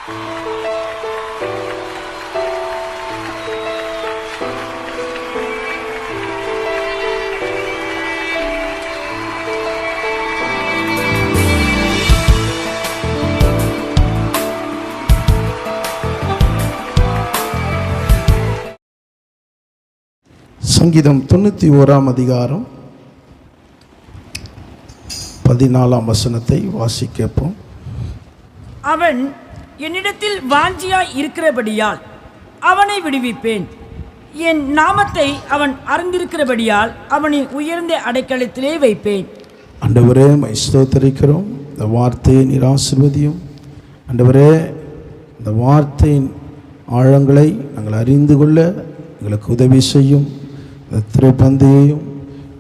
சங்கீதம் 91 அதிகாரம் 14 வசனத்தை வாசிக்கப்போம். அவன் என்னிடத்தில் வாஞ்சியாய் இருக்கிறபடியால் அவனை விடுவிப்பேன். என் நாமத்தை அவன் அறிந்திருக்கிறபடியால் அவனை உயர்ந்த அடைக்கலத்திலே வைப்பேன். ஆண்டவரே, ஸ்தோத்திரிக்கிறோம். இந்த வார்த்தையை நீர் ஆசீர்வதியும். ஆண்டவரே, இந்த வார்த்தையின் ஆழங்களை நாங்கள் அறிந்து கொள்ள எங்களுக்கு உதவி செய்யும். இந்த திருப்பந்தையையும்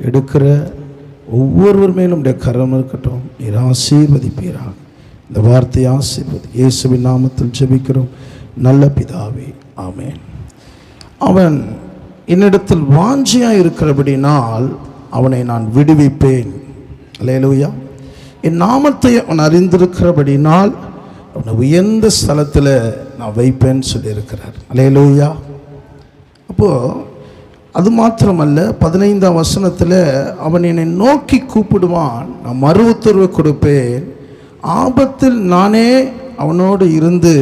எடுக்கிற ஒவ்வொருவர் மேலும் உடைய கரம் இருக்கட்டும். நீர் ஆசீர்வதிப்பீராக. இந்த வார்த்தையை ஆசீர்வதி. இயேசுவின் நாமத்தில் ஜெபிக்கிறோம் நல்ல பிதாவே, ஆமென். அவன் என்னிடத்தில் வாஞ்சியாக இருக்கிறபடினால் அவனை நான் விடுவிப்பேன். அல்லேலூயா. என் நாமத்தை அவன் அறிந்திருக்கிறபடினால் அவனை உயர்ந்த ஸ்தலத்தில் நான் வைப்பேன்னு சொல்லியிருக்கிறார். அல்லேலூயா. அப்போது அது மாத்திரமல்ல, 15 வசனத்தில் அவன் என்னை நோக்கி கூப்பிடுவான், நான் மறு உத்தரவு கொடுப்பேன். ஆபத்தில் நானே அவனோடு இருந்து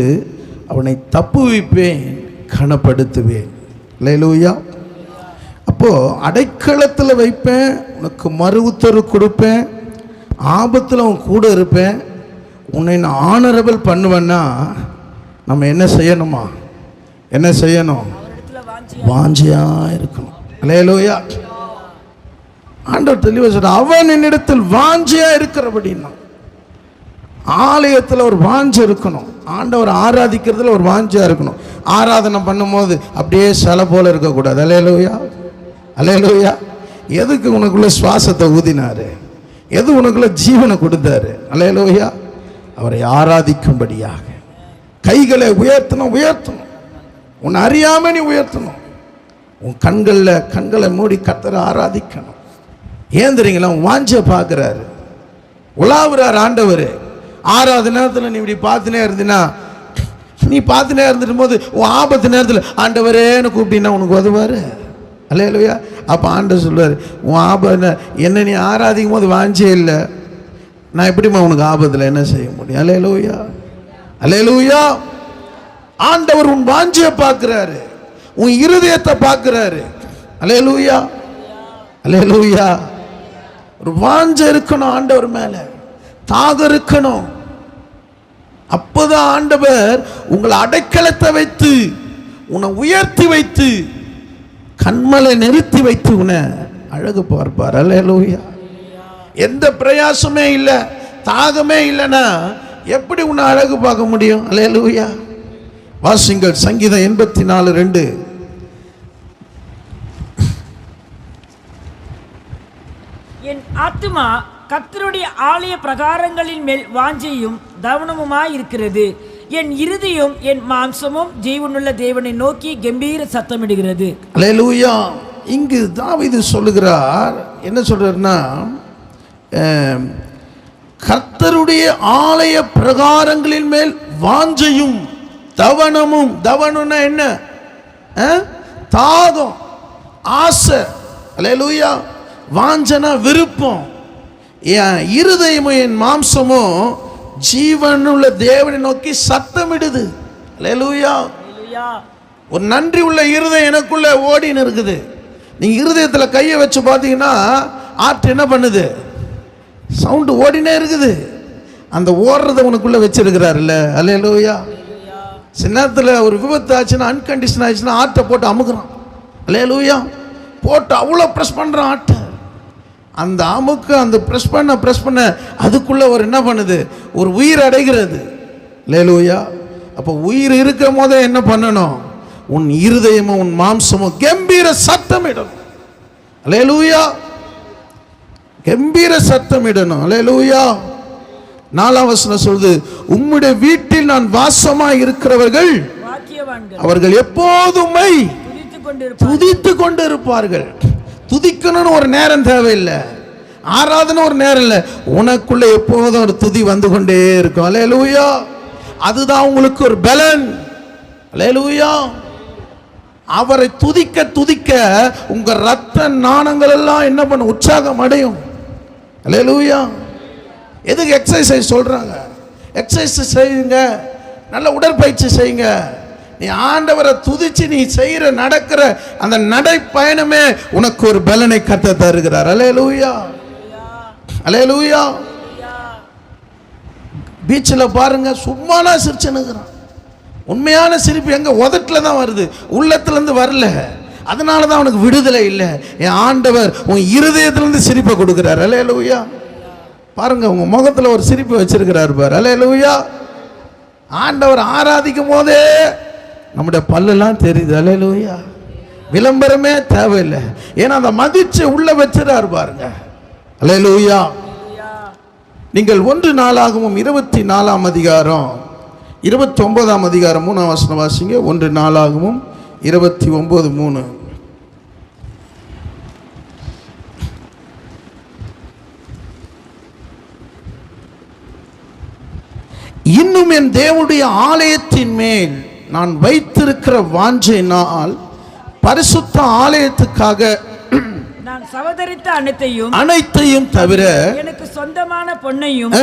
அவனை தப்புவிப்பேன், கனப்படுத்துவேன். அல்லேலூயா. அப்போது அடைக்கலத்தில் வைப்பேன், உனக்கு மறு உத்தரவு கொடுப்பேன், ஆபத்தில் அவன் கூட இருப்பேன், உன்னை நான் ஆனரபிள் பண்ணுவேன்னா நம்ம என்ன செய்யணுமா? என்ன செய்யணும்? வாஞ்சியா இருக்கணும். அல்லேலூயா. ஆண்டவர் தெளிவாக சொல்றார், அவன் என்னிடத்தில் வாஞ்சியா இருக்கிறபடின்னா ஆலயத்தில் ஒரு வாஞ்சி இருக்கணும். ஆண்டவர் ஆராதிக்கிறதுல ஒரு வாஞ்சியா இருக்கணும். ஆராதனை பண்ணும்போது அப்படியே சிலை போல இருக்கக்கூடாது. அல்லேலூயா. அல்லேலூயா. எதுக்கு உனக்குள்ள சுவாசத்தை ஊதினாரு? எது உனக்குள்ள ஜீவனை கொடுத்தாரு? அல்லேலூயா. அவரை ஆராதிக்கும்படியாக கைகளை உயர்த்தணும். உன்னை அறியாம நீ உயர்த்தணும். உன் கண்களை மூடி கர்த்தரை ஆராதிக்கணும். ஏன் தெரியுங்களா? வாஞ்ச பார்க்குறாரு, உலாவுறார் ஆண்டவர். ஆறாவது நேரத்தில் நீ இப்படி பார்த்துனே இருந்தீன்னா, நீ பார்த்துனே இருந்துட்டு போது உன் ஆபத்து நேரத்தில் ஆண்டவரேன்னு கூப்பிட்டீங்கன்னா உனக்கு உதவாரு. அல்லேலூயா. அப்போ ஆண்டவர் சொல்லுவார், உன் ஆபத்து என்ன நீ ஆராதிக்கும் போது வாஞ்சே இல்லை, நான் எப்படிமா உனக்கு ஆபத்தில் என்ன செய்ய முடியும்? அல்லேலூயா. அல்லேலூயா. ஆண்டவர் உன் வாஞ்சியை பார்க்கிறாரு, உன் இருதயத்தை பார்க்கிறாரு. அல்லேலூயா. அல்லேலூயா. ஒரு வாஞ்ச இருக்கணும் ஆண்டவர் மேல, தாகம் இருக்கணும். அப்போதான் ஆண்டவர் உங்களை அடைக்கலத்தை வைத்து உன்னை உயர்த்தி வைத்து கண்மலை நிறுத்தி வைத்து உன்னை அழகு பார்ப்பார். அல்லேலூயா. எந்த பிரயாசமே இல்லை, தாகமே இல்லைன்னா எப்படி உன்னை அழகு பார்க்க முடியும்? அல்லேலூயா. வாசிங்கள் சங்கீதம் 84:2. என் ஆத்துமா கர்த்தருடைய ஆலய பிரகாரங்களின் மேல் வாஞ்சையும் தவனமுமாய் இருக்கிறது. என் இருதயம் என் மாம்சமும் ஜீவனுள்ள தேவனை நோக்கி கம்பீர சத்தமிடுகிறது. அல்லேலூயா. இங்கு தாவீது சொல்லுகிறார், என்ன சொல்றாருன்னா, கர்த்தருடைய ஆலய பிரகாரங்களின் மேல் வாஞ்சையும் தவனமும். தவனம்னா என்ன? தாகம், ஆசை. அல்லேலூயா. வாஞ்சனா விருப்பம். என் இருதயமும் என் மாம்சமும் ஜீவனுள்ள தேவனை நோக்கி சத்தமிடுது. அல்லேலூயா. ஒரு நன்றி உள்ள இருதயம் எனக்குள்ள ஓடின்னு இருக்குது. நீங்க இருதயத்தில் கையை வச்சு பார்த்தீங்கன்னா ஆற்று என்ன பண்ணுது? சவுண்டு ஓடினே இருக்குது. அந்த ஓடுறத உனக்குள்ள வச்சிருக்கிறாருல்ல. அல்லேலூயா. சில நேரத்தில் ஒரு விபத்து ஆச்சுன்னா, அன்கண்டிஷன் ஆச்சுன்னா ஆட்டை போட்டு அமுக்குறான். அல்லேலூயா. போட்டு அவ்வளோ ப்ரெஸ் பண்ணுறான் ஆட்டை. அந்த அமுக்கு, அந்த ப்ரெஸ் பண்ண அதுக்குள்ளே ஒரு என்ன பண்ணுது? ஒரு உயிர் அடைகிறது. அல்லேலூயா. அப்போ உயிர் இருக்கும் போதே என்ன பண்ணணும்? உன் இருதயமும் உன் மாம்சமும் கம்பீர சத்தமிடணும். அல்லேலூயா. கம்பீர சத்தமிடணும். அல்லேலூயா. 4 வசனம் சொல்லுது, உம்முடைய வீட்டில் நான் வாசமாய் இருக்கிறவர்கள் அவர்கள் எப்போதும் துதித்து கொண்டு இருப்பார்கள். துதிக்கணும்னு ஒரு நேரம் தேவையில்லை, ஆராதனை ஒரு நேரம் இல்லை, உனக்குள்ள எப்போதும் ஒரு துதி வந்து கொண்டே இருக்கும். அல்லேலூயா. அதுதான் உங்களுக்கு ஒரு பலன். அல்லேலூயா. அவரை துதிக்க துதிக்க உங்க ரத்த நாணங்கள் எல்லாம் என்ன பண்ண உற்சாகம் அடையும். அல்லேலூயா. எதுக்கு எக்ஸசைஸ் சொல்றாங்க? எக்ஸசைஸ் செய்யுங்க, நல்ல உடற்பயிற்சி செய்யுங்க. நீ ஆண்டவரை துதிச்சு நீ செய்யற நடக்கிற அந்த நடைப்பயணமே உனக்கு ஒரு பலனை கத்த தருகிறார். அல்லேலூயா, அல்லேலூயா. பீச்சில் பாருங்க, சும்மானா சிரிச்சுன்னுக்குறான். உண்மையான சிரிப்பு எங்க உதட்டுல தான் வருது, உள்ளத்துல இருந்து வரல. அதனால தான் அவனுக்கு விடுதலை இல்லை. என் ஆண்டவர் உன் இருதயத்திலிருந்து சிரிப்பை கொடுக்கிறார். அல்லேலூயா. பாருங்க, உங்க முகத்துல ஒரு சிரிப்பு வச்சிருக்கிறார் பாரு. அல்லேலூயா. ஆண்டவர் ஆராதிக்கும் போதே நம்முடைய பல்லெல்லாம் தெரியுது. அல்லேலூயா. விளம்பரமே தேவையில்லை, ஏன்னா அந்த மதிச்சு உள்ள வச்சிருக்கார் பாருங்க. அல்லேலூயா. நீங்கள் 1 நாளாகமும் 24ஆம் அதிகாரம் 29ஆம் அதிகாரம் 3ஆம் வசனம் வாசிங்க. 1 நாளாகமும் 29:3. இன்னும் என் தேவனுடைய ஆலயத்தின் மேல் நான் வைத்திருக்கிற வாஞ்சையினால் பரிசுத்த ஆலயத்துக்காக நான் சவதரித்த அனைத்தையும் தவிர எனக்கு சொந்தமான பொன்னையும்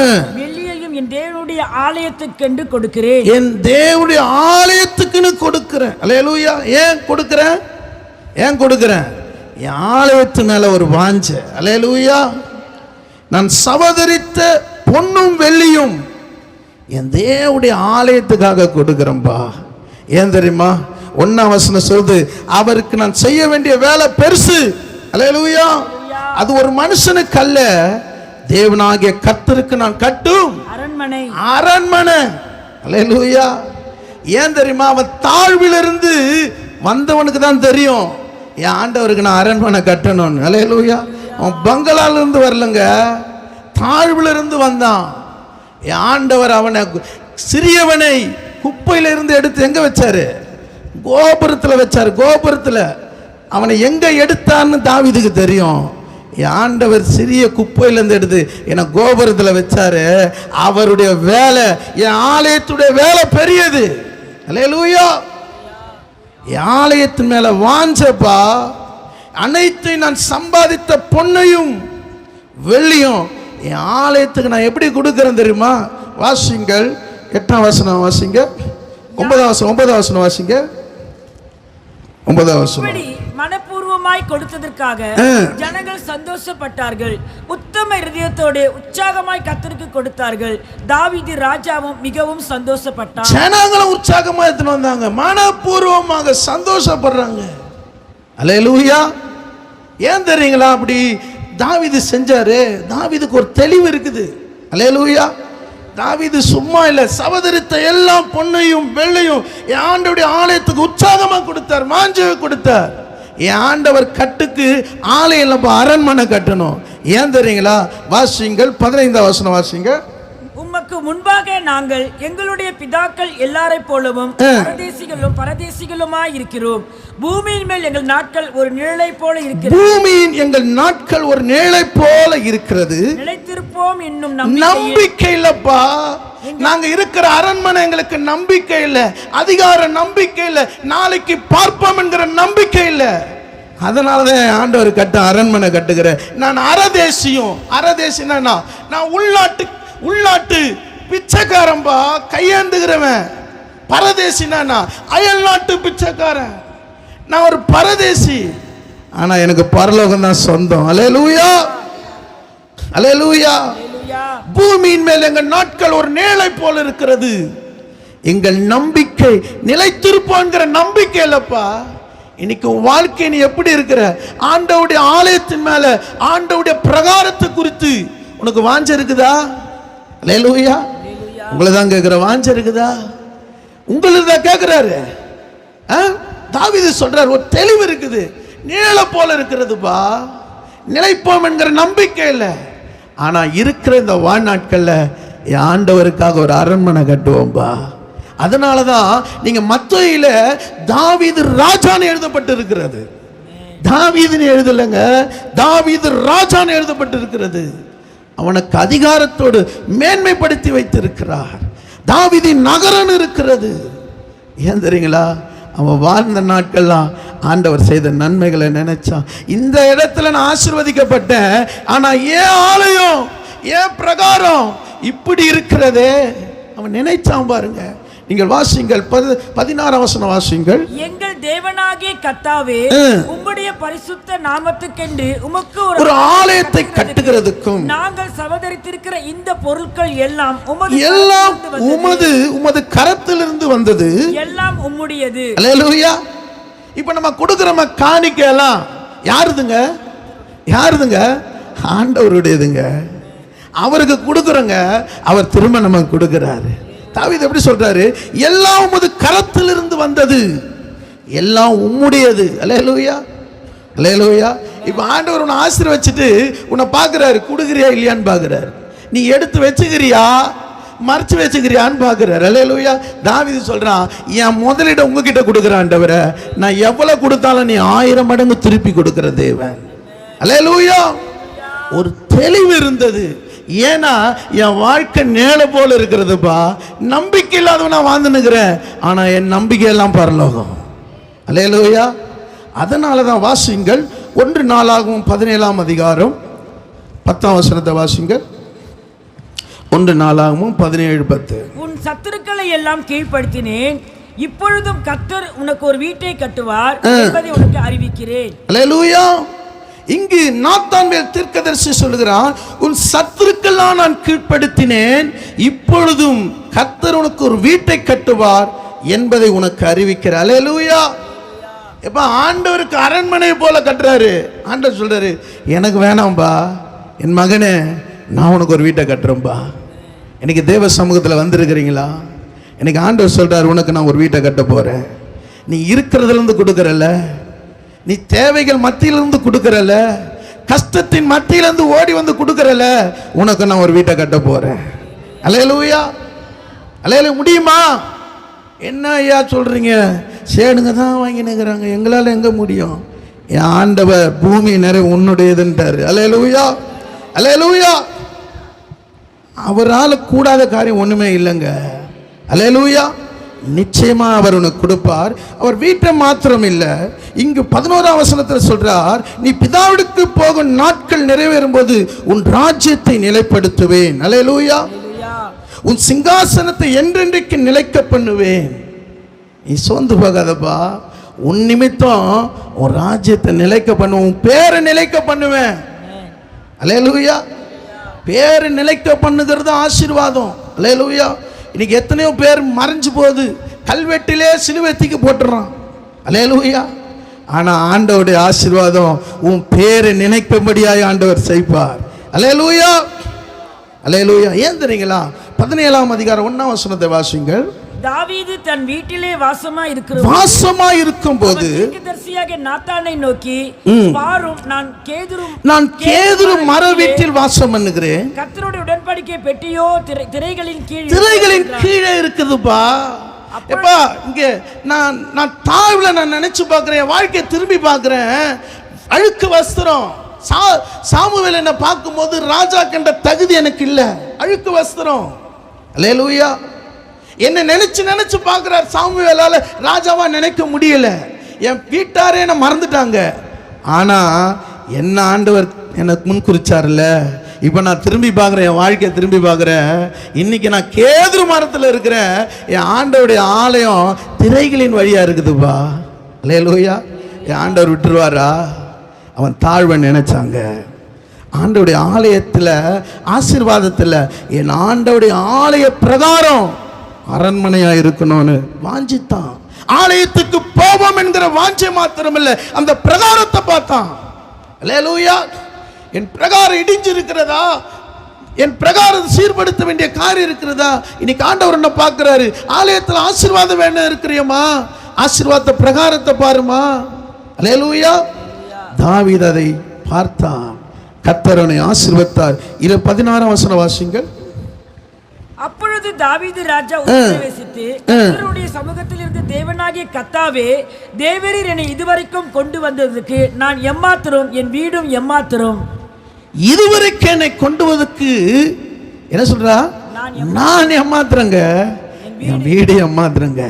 வெள்ளியையும் என் தேவனுடைய ஆலயத்துக்கென்று கொடுக்கிறேன். என் தேவனுடைய ஆலயத்துக்குன்னு கொடுக்கிறேன். அல்லேலூயா. ஏன் கொடுக்கிறேன்? என் ஆலயத்து மேல ஒரு வாஞ்சை. அல்லேலூயா. நான் சவதரித்த பொன்னும் வெள்ளியும் என் தேவனுடைய ஆலயத்துக்காக கொடுக்கிறேன்பா. ஏன் தெரியுமா? 1ஆம் வசனம் சொல்லுது, அவருக்கு நான் செய்ய வேண்டிய வேலை பெருசு. அல்லேலூயா. அது ஒரு மனுஷனுக்கு அல்ல, தேவனாகிய கர்த்தருக்கு நான் கட்டும் அரண்மனை. அல்லேலூயா. ஏன் தெரியுமா? அவன் தாழ்விலிருந்து வந்தவனுக்கு தான் தெரியும், என் ஆண்டவருக்கு நான் அரண்மனை கட்டணும்னு. அல்லேலூயா. அவன் பங்களால இருந்து வரலங்க, தாழ்விலிருந்து வந்தான். என் ஆண்டவர் அவனை, சிறியவனை குப்பையில இருந்து எடுத்து எங்க வச்சாரு? கோபுரத்தில் வச்சாரு. கோபுரத்தில் அவனை எங்க எடுத்தான்னு தாவீதுக்கு தெரியும். என் ஆண்டவர் சிறிய குப்பையிலேருந்து எடுத்து என்னை கோபுரத்தில் வச்சாரு. அவருடைய வேலை, என் ஆலயத்துடைய வேலை பெரியது. அல்லேலூயா. என் ஆலயத்தின் மேல வாஞ்சப்பா. அனைத்தையும் நான் சம்பாதித்த பொன்னையும் வெள்ளியும் என் ஆலயத்துக்கு நான் எப்படி கொடுக்கிறேன் தெரியுமா? வாசிங்கள் 8ஆம் வசனம் வாசிங்க. 9ஆம் வசனம் வாசிங்க. 9ஆம் வசனம். மனப்பூர்வமாய் கொடுத்ததற்காக ஜனங்கள் சந்தோஷப்பட்டார்கள், உத்தம இருதயத்தோடு உற்சாகமாய் கர்த்தருக்கு கொடுத்தார்கள். தாவீது ராஜாவும் மிகவும் சந்தோஷப்பட்டார். ஜனங்களும் உற்சாகமா எடுத்துட்டு வந்தாங்க, மனப்பூர்வமாக சந்தோஷப்படுறாங்க. அல்லேலூயா. ஏன் தெரியுங்களா அப்படி தாவீது செஞ்சாரு? தாவீதுக்கு ஒரு தெளிவு இருக்குது. அல்லேலூயா. தாவீது சும்மா இல்ல, சவதரித்த எல்லாம் பொன்னையும் வெள்ளையும் என் ஆண்டவருடைய ஆலயத்துக்கு உற்சாகமா கொடுத்தார், மாஞ்சவை கொடுத்தார். என் ஆண்டவர் கட்டுக்கு ஆலயம் அரண்மனை கட்டணும். ஏன் தெரியுங்களா? வாசிங்கள் 15ஆம் வசனம் வாசிங்க. உமக்கு முன்பாக நாங்கள் எங்களுடைய பிதாக்கள் எல்லாரை போலவும் பரதேசிகளுமாய் இருக்கிறோம். பூமியின் மேல் எங்கள் நாட்கள் ஒரு நிழலை போல இருக்கிறது. பூமியின் எங்கள் நாட்கள் ஒரு நிழலை போல இருக்கிறது. நிலைத்திருப்போம் என்னும் நம்பிக்கை இல்லப்பா. நாங்க இருக்கிற அரண்மனை எங்களுக்கு நம்பிக்கை இல்லை, அதிகார நம்பிக்கை இல்லை, நாளைக்கு பார்ப்போம் என்கிற நம்பிக்கை இல்லை. அதனாலதான் ஆண்டவர் அரண்மனை கட்டுகிறேன். நான் அரதேசினா நான் உள்நாட்டு பிச்சைக்காரன்பா, கையேந்துகிறவன். பரதேசினா அயல் நாட்டு பிச்சைக்காரன். நான் ஒரு பரதேசி, ஆனா எனக்கு பரலோகம் தான் சொந்தம். அல்லேலூயா, அல்லேலூயா. பூமியின் மேல் எங்கள் நாட்கள் ஒரு நிழலை போல இருக்கிறது. எங்கள் நம்பிக்கை நிலைத்திருப்போங்கிற நம்பிக்கை இல்லப்பா. இன்னைக்கு வாழ்க்கை நீ எப்படி இருக்கிற? ஆண்டவருடைய ஆலயத்தின் மேல, ஆண்டவருடைய பிரகாரத்தை குறித்து உனக்கு வாஞ்சை இருக்குதா? அல்லேலூயா. உங்களை தான் கேட்கிற, வாஞ்சை இருக்குதா? உங்களுக்கு தான் கேட்கிறாரு. தாவீது சொல்றார், ஒரு தெளிவு இருக்குது, நிழலை போல இருக்கிறதுப்பா. நிலைப்போம் என்கிற நம்பிக்கை இல்லை, ஆனா இருக்கிற இந்த வாழ்நாட்கள்ல என் ஆண்டவருக்காக ஒரு அரண்மனை கட்டுவோம்பா. அதனாலதான் நீங்க மத்தேயுல தாவீது ராஜான்னு எழுதப்பட்டு இருக்கிறது. தாவீதுன்னு எழுதலைங்க, தாவீது ராஜான்னு எழுதப்பட்டு இருக்கிறது. அவனுக்கு அதிகாரத்தோடு மேன்மைப்படுத்தி வைத்திருக்கிறார். தாவீதின் நகரம் இருக்கிறது. ஏன் தெரியுங்களா? அவன் வாழ்ந்த நாட்கள்லாம் ஆண்டவர் செய்த நன்மைகளை நினைச்சான். இந்த இடத்துல நான் ஆசீர்வதிக்கப்பட்டேன், ஆனா ஏன் ஆலயம், ஏன் பிரகாரம் இப்படி இருக்கிறதே அவன் நினைச்சான். பாருங்க, நீங்கள் வாசிங்கள் 16ஆம் வசனம் வாசிங்கள். எங்கள் தேவனாகிய கர்த்தாவே, உம்முடைய பரிசுத்த நாமத்துக்கென்று உமக்கு ஒரு ஆலயத்தை கட்டுகிறதுக்கும் நாங்கள் சவதரித்திருக்கிற இந்த பொருட்கள் எல்லாம் உமது கரத்திலிருந்து வந்தது, எல்லாம் உம்முடையது. அல்லேலூயா. இப்ப நம்ம கொடுக்கிற காணிக்கை எல்லாம் யாருதுங்க? யாருதுங்க? ஆண்டவருடையதுங்க. அவருக்கு கொடுக்குறோங்க, அவர் திரும்ப நமக்கு கொடுக்கிறாரு. தாவீது எப்படி சொல்றாரு? எல்லாம் உமது கரத்திலிருந்து வந்தது, எல்லாம் உம்முடையது. அல்லேலூயா, அல்லேலூயா. இப்ப ஆண்டவர் உன்னை ஆசீர்வச்சிட்டு உன்னை பார்க்கிறாரு, கொடுக்குறியா இல்லையான்னு பார்க்கிறாரு. நீ எடுத்து வச்சுக்கிறியா, மறைச்சு வச்சுக்கிறியான்னு பார்க்கிறாரு. அல்லேலூயா. தாவீது சொல்றான், என் முதலிட உங்ககிட்ட கொடுக்குறான் ஆண்டவரே, நான் எவ்வளவு கொடுத்தாலும் நீ 1000 மடங்கு திருப்பி கொடுக்கிற தேவன். அல்லேலூயா. ஒரு தெளிவு இருந்தது. ஏன்னா என் வாழ்க்கை நேல போல இருக்கிறதுப்பா. நம்பிக்கை இல்லாதவனா வாழ்ந்துனுக்கிறேன், ஆனா என் நம்பிக்கை எல்லாம் பரலோகம். அல்லேலூயா. அதனாலதான் வாசிங்கள் 1 நாளாகவும் 17ஆம் அதிகாரம் 10ஆம் வசனத்தை வாசிங்கள். 1 நாளாகவும் 17:10. உன் சத்துருக்களை எல்லாம் கீழ்ப்படுத்தினேன், இப்பொழுதும் கர்த்தர் உனக்கு ஒரு வீட்டை கட்டுவார் என்பதை உனக்கு அறிவிக்கிறேன். அல்லேலூயா. இங்கு நாத்தான்வேல் தீர்க்கதரிசி சொல்லுகிறான், உன் சத்துருக்கெல்லாம் நான் கீழ்ப்படுத்தினேன், இப்பொழுதும் கர்த்தர் உனக்கு ஒரு வீட்டை கட்டுவார் என்பதை உனக்கு அறிவிக்கிறார். அல்லேலூயா. எப்ப ஆண்டவருக்கு அரண்மனை போல கட்டுறாரு. ஆண்டவர் சொல்றாரு, எனக்கு வேணாம்பா என் மகனே, நான் உனக்கு ஒரு வீட்டை கட்டுறேன்பா. எனக்கு தேவ சமூகத்தில் வந்திருக்கிறீங்களா? எனக்கு ஆண்டவர் சொல்றாரு, உனக்கு நான் ஒரு வீட்டை கட்ட போறேன். நீ இருக்கிறதுல இருந்து கொடுக்கறல, நீ தேவைகள் மத்தியிலிருந்து கொடுக்கறல, கஷ்டத்தின் மத்தியிலிருந்து ஓடி வந்து கொடுக்கறல, உனக்கு நான் ஒரு வீட்டை கட்ட போறேன். அல்லேலூயா. அல்லேலூயா. முடியுமா? என்ன ஐயா சொல்றீங்க? சேடுங்க தான் வாங்கி நிற்கிறாங்க, எங்களால் எங்க முடியும்? என் ஆண்டவர் பூமி நிறைய உன்னுடையதுன்றாரு. அல்லேலூயா, அல்லேலூயா. அவரால் கூடாத காரியம் ஒண்ணுமே இல்லைங்க. அல்லேலூயா. நிச்சயமா அவர் உனக்கு கொடுப்பார். அவர் வீட்டை மாத்திரம் இல்ல, இங்கு 11ஆம் வசனத்தில் சொல்றார், நீ பிதாவிற்கு போகும் நாட்கள் நிறைவேறும் போது உன் ராஜ்யத்தை நிலைப்படுத்துவேன். அல்லேலூயா. உன் சிங்காசனத்தை என்றென்றைக்கு நிலைக்க பண்ணுவேன். நீ சோர்ந்து போகாதப்பா, உன் நிமித்தம் உன் ராஜ்யத்தை நிலைக்க பண்ணுவேன், உன் பேரை நிலைக்க பண்ணுவேன். அல்லேலூயா. பேரை நிலைக்க பண்ணுகிறது ஆசீர்வாதம். அல்லேலூயா. இன்னைக்கு எத்தனையோ பேர் மறைஞ்சு போகுது, கல்வெட்டிலே சிலுவைக்கு போட்டுறான். அல்லேலூயா. ஆனா ஆண்டவருடைய ஆசீர்வாதம் உன் பேரை நினைக்கும்படியாய் ஆண்டவர் செய்வார். அல்லேலூயா, அல்லேலூயா. ஏன் தெரியுங்களா? 17ஆம் அதிகாரம் 1ஆம் வசனத்தை வாசிங்கள். தாவீது தன் வீட்டிலே வாசமா இருக்கும் போது தீர்க்கதரிசியாகிய நாத்தானை நோக்கி, பாரும், நான் கேதுரு மர வீட்டில் வாசம் பண்ணுகிறேன். கர்த்தருடைய உடன்படிக்கை பெட்டியோ திரைகளின் கீழே இருக்குதுப்பா. எப்பா இங்க நான் தாழ்வுல நான் நினைச்சு பார்க்கிறேன், வாழ்க்கையை திரும்பி பார்க்கிறேன். அழுக்கு வஸ்திரம். சாமுவேல் என்ன பார்க்கும்போது ராஜா கண்ட தகுதி எனக்கு இல்லை, அழுக்கு வஸ்திரம். அல்லேலூயா. என்ன நினைச்சு பார்க்கிறார். சாமுவேலால ராஜாவா நினைக்க முடியல, என் வீட்டாரே என்ன மறந்துட்டாங்க. ஆனா என்ன ஆண்டவர் எனக்கு முன் குறிச்சார்ல, இப்ப நான் திரும்பி பார்க்கிறேன், என் வாழ்க்கையை திரும்பி பார்க்கிறேன். இன்னைக்கு நான் கேதுரு மரத்தில் இருக்கிறேன். என் ஆண்டவருடைய ஆலயம் திரைகளின் வழியா இருக்குதுப்பா. அல்லேலூயா. என் ஆண்டவர் விட்டுருவாரா? அவன் தாழ்வன் நினைச்சாங்க. ஆண்டவருடைய ஆலயத்தில் ஆசீர்வாதத்தில் என் ஆண்டவருடைய ஆலய பிரகாரம் அரண்மனையா இருக்கணும்னு வாஞ்சித்தான். ஆலயத்துக்கு போவோம் என்கிற வாஞ்சை மாத்திரம் இல்ல, அந்த பிரகாரத்தை பார்த்தான். அல்லேலூயா. என் பிரகாரம் இடிஞ்சு இருக்கிறதா? என் பிரகாரம் சீர்படுத்த வேண்டிய காரியம் இருக்கிறதா? இன்னைக்கு ஆண்டவர் என்ன பார்க்கிறாரு? ஆலயத்தில் ஆசீர்வாதம் வேணும் இருக்கிறியம்மா, ஆசீர்வாத பிரகாரத்தை பாருமா. அல்லேலூயா. தாவீது அதை பார்த்தான், கர்த்தர் அவனை ஆசீர்வதித்தார். 16ஆம் வசனம் வாசிங்கள். அப்பொழுது தாவீது ராஜா உபதேசித்து, கர்த்தருடைய சமூகத்தில் இருந்து தேவனாகிய கர்த்தாவே, தேவரீர் என்னை இதுவரைக்கும் கொண்டு வந்ததுக்கு நான் எம்மாத்திரம், என் வீடும் எம்மாத்திரம். இதுவரைக்கும் என்னை கொண்டு வந்ததுக்கு என்ன சொல்றா? நான் ஏமாத்துறேங்க, என் வீடு ஏமாத்துறேங்க.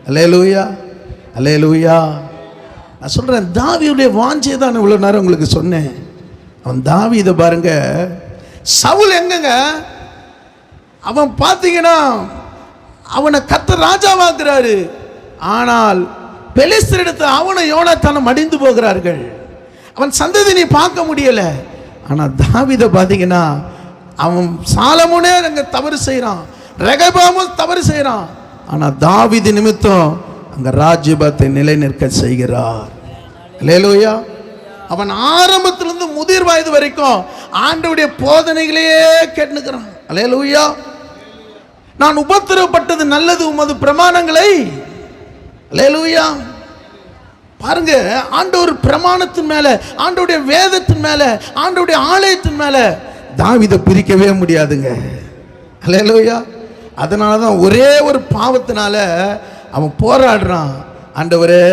அல்லேலூயா, அல்லேலூயா. நான் சொல்றேன், தாவீதுடைய வாஞ்சையை தான் இவ்வளவு நேரம் உங்களுக்கு சொன்னேன். அவன் தாவீதை பாருங்க, சவுல் எங்கங்க அவன் பார்த்தீங்கன்னா அவனை கர்த்தர் ராஜாவாக்குறாரு. ஆனால் பெலிஸ்தரிடத்து அவனை யோனாத்தானும் மடிந்து போகிறார்கள். அவன் சந்ததி நீ பார்க்க முடியல. ஆனால் தாவீதை பார்த்தீங்கன்னா அவன் சாலமோனே அங்கே தவறு செய்கிறான், ரெகபாமும் தவறு செய்கிறான். ஆனால் தாவீது நிமித்தம் அங்கே ராஜ்யபாத்தை நிலைநிற்க செய்கிறார். அல்லேலூயா. அவன் ஆரம்பத்திலிருந்து முதிர் வயது வரைக்கும் ஆண்டவருடைய போதனைகளையே கேட்டுக்கிறான். அல்லேலூயா. நான் உபத்திரவப்பட்டது நல்லது உமது பிரமாணங்களை. அல்லேலூயா. பாருங்க, ஆண்டவர் பிரமாணத்தின் மேல, ஆண்டவருடைய வேதத்தின் மேல, ஆண்டவருடைய ஆலயத்தின் மேல தாவீதை பிரிக்கவே முடியாதுங்க. அல்லேலூயா. அதனால தான் ஒரே ஒரு பாவத்தினால அவன் போராடுறான். ஆண்டவரே,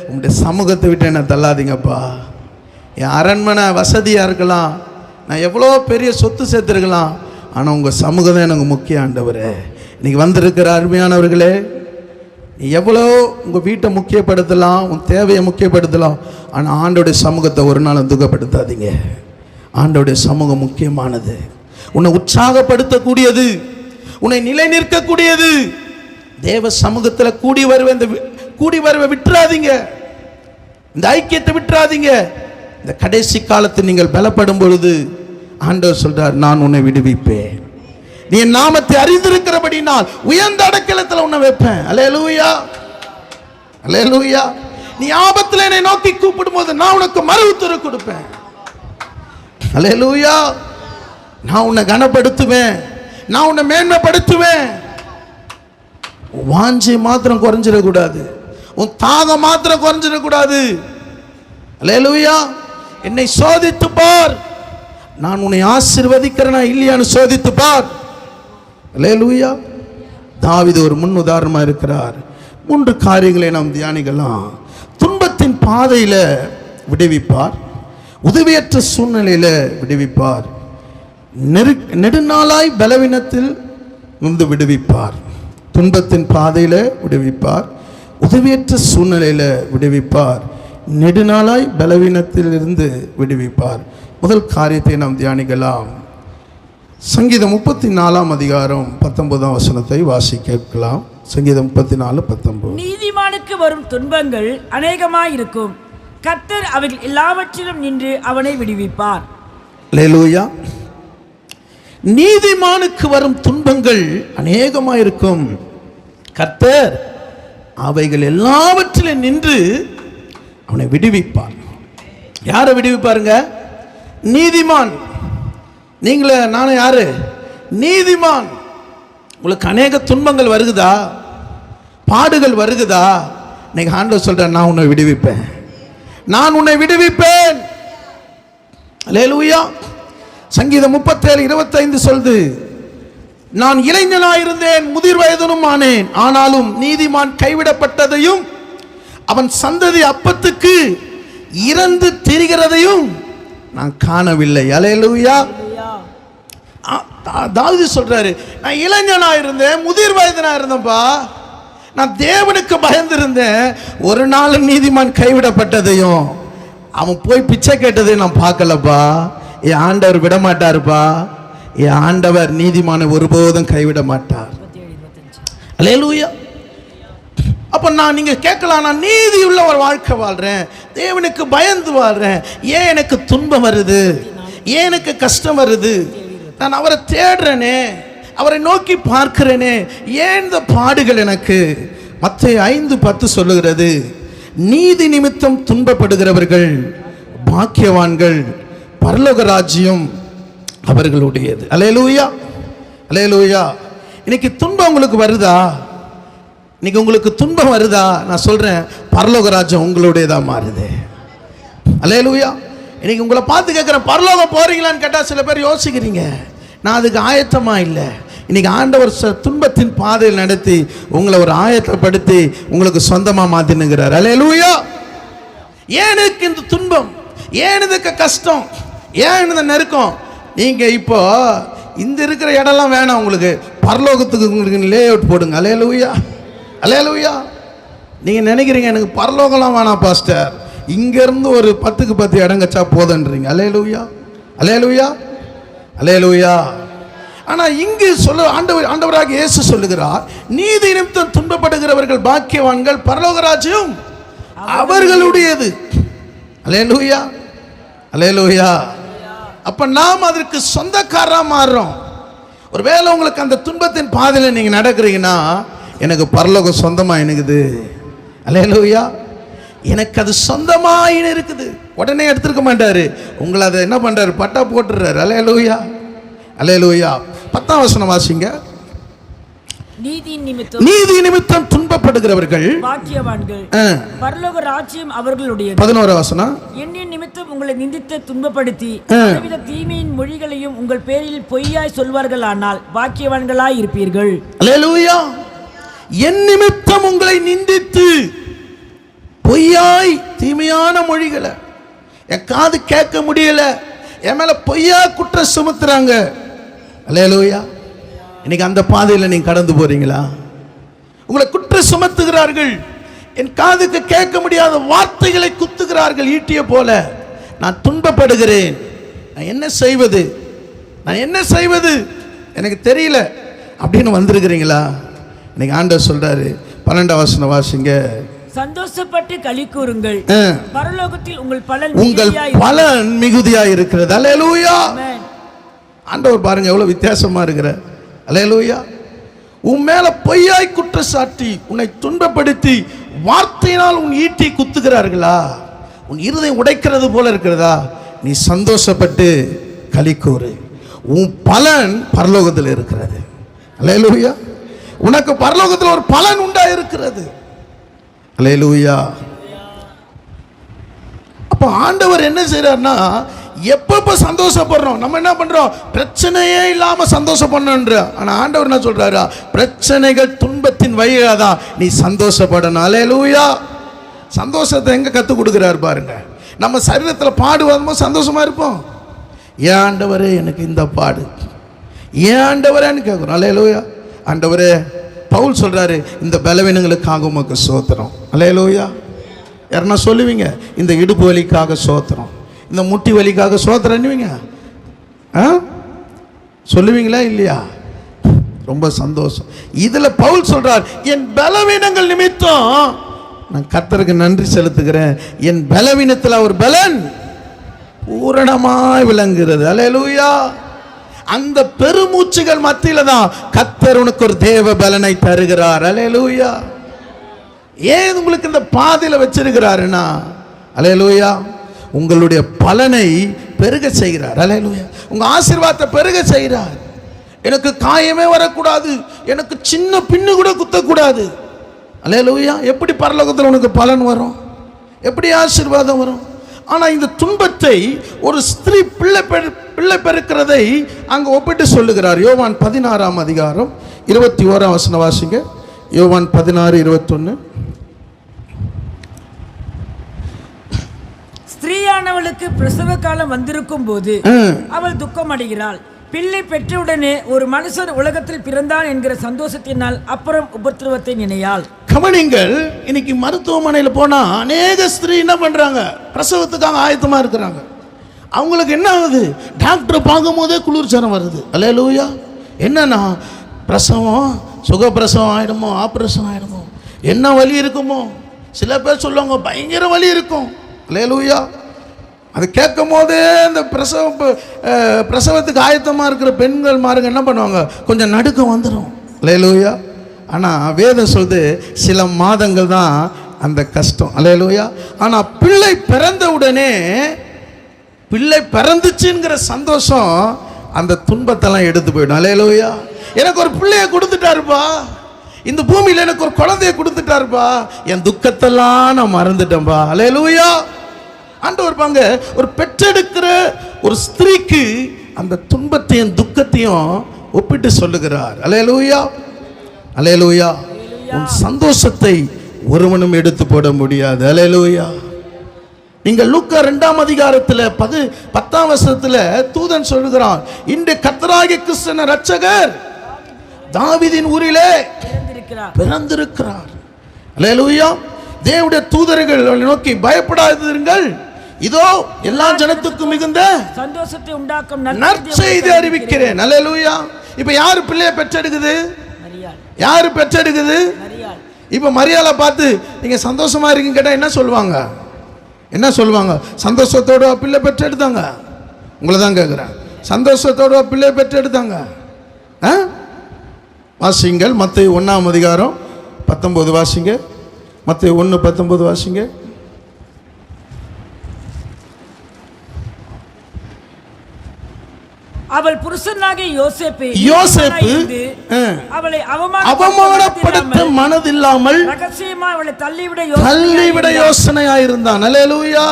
உங்களுடைய சமூகத்தை விட்டு என்ன தள்ளாதீங்கப்பா. என் அரண்மனை வசதியாக இருக்கலாம், நான் எவ்வளோ பெரிய சொத்து சேர்த்துருக்கலாம், ஆனால் உங்கள் சமூகம் தான் எனக்கு முக்கியம் ஆண்டவரே. இன்னைக்கு வந்திருக்கிற அருமையானவர்களே, நீ எவ்வளோ உங்கள் வீட்டை முக்கியப்படுத்தலாம், உன் தேவையை முக்கியப்படுத்தலாம், ஆனால் ஆண்டோடைய சமூகத்தை ஒரு நாளும் துக்கப்படுத்தாதீங்க. ஆண்டோடைய சமூகம் முக்கியமானது, உன்னை உற்சாகப்படுத்தக்கூடியது, உன்னை நிலை நிற்கக்கூடியது. தேவ சமூகத்தில் கூடி வருவ விட்டுறாதீங்க, இந்த ஐக்கியத்தை விட்டுறாதீங்க. இந்த கடைசி காலத்தில் நீங்கள் பலப்படும் பொழுது ஆண்டவர் சொல்றார், நான் உன்னை விடுவிப்பேன், நீ என் நாமத்தை அறிந்திருக்கிறபடினால் உயர்ந்த அடைக்கலத்தில் உன்னை வைப்பேன். அல்லேலூயா, அல்லேலூயா. நீ ஆபத்தில் என்னை நோக்கி கூப்பிடும் போது நான் உனக்கு மறு உத்தரவு கொடுப்பேன். அல்லேலூயா. நான் உன்னை கனப்படுத்துவேன், நான் உன்னை மேன்மைப்படுத்துவேன். வாஞ்சை மாத்திரம் குறைஞ்சிடக்கூடாது, உன் தாகம் மாத்திரம் குறைஞ்சிடக்கூடாது. அல்லேலூயா. என்னை சோதித்து பார், நான் உன்னை ஆசீர்வதிக்கிறேனா இல்லையான்னு சோதித்து பார். அல்லேலூயா. தாவீது ஒரு முன் உதாரணமாக இருக்கிறார். 3 காரியங்களை நாம் தியானிக்கலாம். துன்பத்தின் பாதையில் விடுவிப்பார், உதவியற்ற சூழ்நிலையில் விடுவிப்பார், நெடுநாளாய் பலவீனத்தில் வந்து விடுவிப்பார். துன்பத்தின் பாதையில் விடுவிப்பார், உதவியற்ற சூழ்நிலையில் விடுவிப்பார், நெடுநாளாய் பலவீனத்தில் இருந்து விடுவிப்பார். முதல் காரியத்தை நாம் தியானிக்கலாம். சங்கீதம் 34 அதிகாரம் 19 வசனத்தை வாசிக்க கேட்கலாம். சங்கீதம் 34:19. நீதிமானுக்கு வரும் துன்பங்கள் அநேகமாயிருக்கும், கர்த்தர் அவைகள் எல்லாவற்றிலும் நின்று அவனை விடுவிப்பார். அல்லேலூயா. நீதிமானுக்கு வரும் துன்பங்கள் அநேகமாயிருக்கும், கர்த்தர் அவைகள் எல்லாவற்றிலும் நின்று அவனை விடுவிப்பார். யாரை விடுவிப்பாருங்க? நீதிமான். நீங்களே நானும் யாரு? நீதிமான். உங்களுக்கு அநேக துன்பங்கள் வருகுதா, பாடுகள் வருகுதா? இன்னைக்கு ஆண்டவர் சொல்றேன், நான் உன்னை விடுவிப்பேன், நான் உன்னை விடுவிப்பேன். அல்லேலூயா. சங்கீதம் 37:25 சொல்லுது, நான் இளைஞனாயிருந்தேன், முதிர் வயதனும் ஆனேன், ஆனாலும் நீதிமான் கைவிடப்பட்டதையும் அவன் சந்ததி அப்பத்துக்கு இறந்து திரிகிறதையும் நான் காணவில்லை. அல்லேலூயா. தாவீது சொல்றாரு, நான் இளைஞனா இருந்தேன், முதிர் வயதனா இருந்தேன்ப்பா, நான் தேவனுக்கு பயந்திருந்தேன், ஒரு நாள் நீதிமான் கைவிடப்பட்டதையும் அவன் போய் பிச்சை கேட்டதையும் நான் பார்க்கலப்பா. என் ஆண்டவர் விட மாட்டாருப்பா, என் ஆண்டவர் நீதிமானை ஒருபோதும் கைவிட மாட்டார். அல்லேலூயா. அப்போ நீங்க கேட்கலாம், நான் நீதி உள்ள ஒரு வாழ்க்கை வாழ்றேன், தேவனுக்கு பயந்து வாழ்றேன், ஏன் எனக்கு துன்பம் வருது, ஏன் எனக்கு கஷ்டம் வருது, நான் அவரை தேடுறேனே, அவரை நோக்கி பார்க்கிறேனே, ஏன் இந்த பாடுகள் எனக்கு? மத்தேயு 5:10 சொல்லுகிறது, நீதி நிமித்தம் துன்பப்படுகிறவர்கள் பாக்கியவான்கள், பரலோக ராஜ்யம் அவர்களுடையது. அல்லேலூயா, அல்லேலூயா. இன்னைக்கு துன்பம் உங்களுக்கு வருதா? இன்னைக்கு உங்களுக்கு துன்பம் வருதா? நான் சொல்றேன், பரலோக ராஜ்யம் உங்களுடையதா மாறுது. அல்லேலூயா. இன்னைக்கு உங்களை பார்த்து கேட்குறேன், பரலோகம் போறீங்களான்னு கேட்டால் சில பேர் யோசிக்கிறீங்க, நான் அதுக்கு ஆயத்தமா இல்லை. இன்னைக்கு ஆண்டவர் துன்பத்தின் பாதையில் நடத்தி உங்களை ஒரு ஆயத்தப்படுத்தி உங்களுக்கு சொந்தமாக மாற்றினுங்கிறார். அல்லேலூயா. ஏனுக்கு இந்த துன்பம், ஏன் இதுக்கு கஷ்டம், ஏன் இந்த நெருக்கம்? நீங்க இப்போ இந்த இருக்கிற இடம்லாம் வேணாம் உங்களுக்கு, பரலோகத்துக்கு உங்களுக்கு லே அவுட் போடுங்க. அல்லேலூயா, அல்லேலூயா. நீங்கள் நினைக்கிறீங்க எனக்கு பரலோகம்லாம் வேணாம் பாஸ்டர், இங்கேருந்து ஒரு 10க்கு 10 இடம் கச்சா போதன்றீங்க. அல்லேலூயா, அல்லேலூயா, அல்லேலூயா. ஆனால் இங்கு ஆண்டவராக இயேசு சொல்லுகிறார், நீதி நிமித்தம் துன்பப்படுகிறவர்கள் பாக்கியவான்கள், பரலோக ராஜ்யம் அவர்களுடையது. அல்லேலூயா, அல்லேலூயா. அப்ப நாம் அதற்கு சொந்தக்காரா மாறுறோம். ஒருவேளை உங்களுக்கு அந்த துன்பத்தின் பாதையில் நீங்க நடக்கிறீங்கன்னா, எனக்கு பரலோகம் சொந்தமா இருக்குது, அல்லேலூயா, எனக்கு அது சொந்தமா இருக்குது, உடனே எடுத்துருக்க மாட்டாரு, உங்களை அதை என்ன பண்றாரு, பட்டா போட்டுறாரு. அல்லேலூயா, அல்லேலூயா. 10ஆம் வசனம் வாசிங்க. நீதி நிமித்தம் துன்பப்படுகிறவர்கள் பாக்கியவான்கள், பரலோக ராஜ்யம் அவர்களுடையது. 11ஆம் வசனம். என்னின் நிமித்தம் உங்களை நிந்தித்து துன்பப்படுத்தி பலவித தீமையின் மொழிகளையும் உங்கள் பேரில் பொய்யாய் சொல்வார்கள், ஆனால் பாக்கியவான்களாய் இருப்பீர்கள். அல்லேலூயா. என் நிமித்தம் உங்களை நிந்தித்து பொய்யாய் தீமையான மொழிகளை, என் காது கேட்க முடியல, என் மேல பொய்யா குற்றம் சுமத்துறாங்க. அல்லேலூயா. இன்னைக்கு அந்த பாதையில் நீங்க கடந்து போறீங்களா? உங்களை குற்றம் சுமத்துகிறார்கள், என் காதுக்கு கேட்க முடியாத வார்த்தைகளை குத்துகிறார்கள் ஈட்டிய போல. நான் துன்பப்படுகிறேன், நான் என்ன செய்வது, நான் என்ன செய்வது எனக்கு தெரியல அப்படின்னு வந்திருக்கிறீங்களா? இன்னைக்கு ஆண்டவர் சொல்றாரு, 12ஆம் வசனம் வாசிங்க. சந்தோஷப்பட்டு களி கூறுங்கள், பரலோகத்தில் உங்கள் பலன் மிகுதியா இருக்கிறது. அல்லேலூயா. ஆண்டவர் பாருங்க எவ்வளவு வித்தியாசமா இருக்கிற. அல்லேலூயா. உன் மேல பொய்யாய் குற்றச்சாட்டி உன்னை துன்பப்படுத்தி வார்த்தையினால் உன் ஈட்டி குத்துகிறார்களா? உன் இருதயம் உடைக்கிறது போல இருக்கிறதா? நீ சந்தோஷப்பட்டு களி கூறு, உன் பலன் பரலோகத்தில் இருக்கிறது. அல்லேலூயா. உனக்கு பரலோகத்தில் ஒரு பலன் உண்டா இருக்கிறது. அல்லேலூயா. அப்ப ஆண்டவர் என்ன செய்றார்னா, எப்பப்ப சந்தோஷப்படுறோம், நம்ம என்ன பண்றோம், பிரச்சனையே இல்லாம சந்தோஷப்படணும்ன்ற. ஆனா ஆண்டவர் என்ன சொல்றாரா, பிரச்சனைகள் துன்பத்தின் வழியா தான் நீ சந்தோஷப்படணும். அல்லேலூயா. சந்தோஷத்தை எங்க கத்து கொடுக்கிறார் பாருங்க. நம்ம சரீரத்தில் பாடு வரும்போது சந்தோஷமா இருப்போம். ஏன் ஆண்டவரே எனக்கு இந்த பாடு, ஏன் ஆண்டவரேன்னு கேட்குறோம். அல்லேலூயா. ஆண்டவரே, பவுல் சொல்றாரு, இந்த பலவீனங்களுக்காக உமக்கு சோத்திரம். அல்லேலூயா. யாருன்னா சொல்லுவீங்க, இந்த இடுப்பு வலிக்காக சோத்திரம், இந்த முட்டி வலிக்காக சோத்திரன்னுவீங்க, சொல்லுவீங்களா இல்லையா? ரொம்ப சந்தோஷம். இதுல பவுல் சொல்றார், என் பலவீனங்கள் நிமித்தம் நான் கர்த்தருக்கு நன்றி செலுத்துகிறேன், என் பலவீனத்தில் அவர் பலன் பூரணமாய் விளங்குகிறது. அல்லேலூயா. அந்த பெருமூச்சுகள் மத்தியில தான் கர்த்தர் உனக்கு ஒரு தேவ பலனை தருகிறார். அல்லேலூயா. ஏன் உங்களுக்கு இந்த பாதையில வச்சிருக்கிறாருன்னா, அல்லேலூயா, உங்களுடைய பலனை பெருக செய்கிறார். அல்லேலூயா. உங்க ஆசீர்வாதத்தை பெருக செய்கிறார். எனக்கு காயமே வரக்கூடாது, எனக்கு சின்ன பின்னு கூட குத்தக்கூடாது. அல்லேலூயா. எப்படி பரலோகத்தில் உனக்கு பலன் வரும், எப்படி ஆசீர்வாதம் வரும்? ஆனா இந்த துன்பத்தை ஒரு ஸ்திரீ பிள்ளை பெருக்கிறதை அங்க ஒப்பிட்டு சொல்லுகிறார். யோவான் 16ஆம் அதிகாரம் 21ஆம் வசனம் வாசிங்க. யோவான் 16:21. ஸ்திரீயானவளுக்கு பிரசவ காலம் வந்திருக்கும் போது அவள் துக்கம் அடைகிறாள். பிள்ளை பெற்றவுடனே ஒரு மனுஷர் உலகத்தில் பிறந்தான் என்கிற சந்தோஷத்தினால் அப்புறம் உபத்திரவத்தை நினையாள். கவனிங்கள், இன்னைக்கு மருத்துவமனையில் போனா அநேக ஸ்திரீ என்ன பண்றாங்க, பிரசவத்துக்காக ஆயத்தமா இருக்கிறாங்க. அவங்களுக்கு என்ன ஆகுது, டாக்டர் பார்க்கும் போதே குளிர்ச்சரம் வருது. அல்லேலூயா. என்னன்னா பிரசவம், சுகப்பிரசவம் ஆயிடுமோ, ஆப்ரேஷன் ஆயிடுமோ, என்ன வலி இருக்குமோ. சில பேர் சொல்லுவாங்க பயங்கர வலி இருக்கும். அல்லேலூயா. அது கேட்கும் போதே இந்த பிரசவத்துக்கு ஆயத்தமாக இருக்கிற பெண்கள் மாருங்க என்ன பண்ணுவாங்க, கொஞ்சம் நடுக்கம் வந்துடும். அல்லேலூயா. ஆனால் வேதம் சொல்லுது சில மாதங்கள் தான் அந்த கஷ்டம். அல்லேலூயா. ஆனால் பிள்ளை பிறந்த உடனே, பிள்ளை பிறந்துச்சுங்கிற சந்தோஷம் அந்த துன்பத்தெல்லாம் எடுத்து போயிடும். அல்லேலூயா. எனக்கு ஒரு பிள்ளைய கொடுத்துட்டாருப்பா, இந்த பூமியில் எனக்கு ஒரு குழந்தைய கொடுத்துட்டாருப்பா, என் துக்கத்தெல்லாம் நான் மறந்துட்டேன்பா. அல்லேலூயா. ஆண்டவர் பாங்க, ஒரு பெற்றெடுக்கிற ஒரு ஸ்திரீக்கு அந்த துன்பத்தையும் துக்கத்தையும் ஒப்பிட்டு சொல்லுகிறார். அல்லேலூயா. அல்லேலூயா. உன் சந்தோஷத்தை ஒருவனும் எடுத்து போட முடியாது. அல்லேலூயா. நீங்க லூக்கா 2ஆம் அதிகாரத்தில் 10ஆம் வசனத்தில் தூதன் சொல்லுகிறான், இந்த கர்த்தராகிய கிறிஸ்து இரட்சகர் தாவீதின் ஊரிலே பிறந்திருக்கிறார். அல்லேலூயா. தேவனுடைய தூதர்கள் நோக்கி பயப்படாதிருங்கள், இதோ எல்லா ஜனத்துக்கும் மிகுந்த சந்தோஷத்தை உண்டாக்கும் நற்செய்தி அறிவிக்கிறேன். அல்லேலூயா. இப்ப யாரு பிள்ளையை பெற்றெடுக்குது? யாரு பெற்றெடுக்குது? இப்ப மரியாதை பார்த்து நீங்க சந்தோஷமா இருக்கீங்க கேட்டா என்ன சொல்லுவாங்க? என்ன சொல்லுவாங்க? சந்தோஷத்தோட பிள்ளை பெற்றெடுத்தாங்க. உங்களை தான் கேட்குறேன், சந்தோஷத்தோட பிள்ளை பெற்றெடுத்தாங்க. வாசிங்கள் மத்தேயு 1:19 வாசிங்க. மத்தேயு 1:19 வாசிங்க. அவள் புருஷனாகிய யோசேப்பு அவளை அவமானப்படுத்த மனதில்லாமல் ரகசியமாக அவளை தள்ளிவிட யோசனையாயிருந்தான். அல்லேலூயா.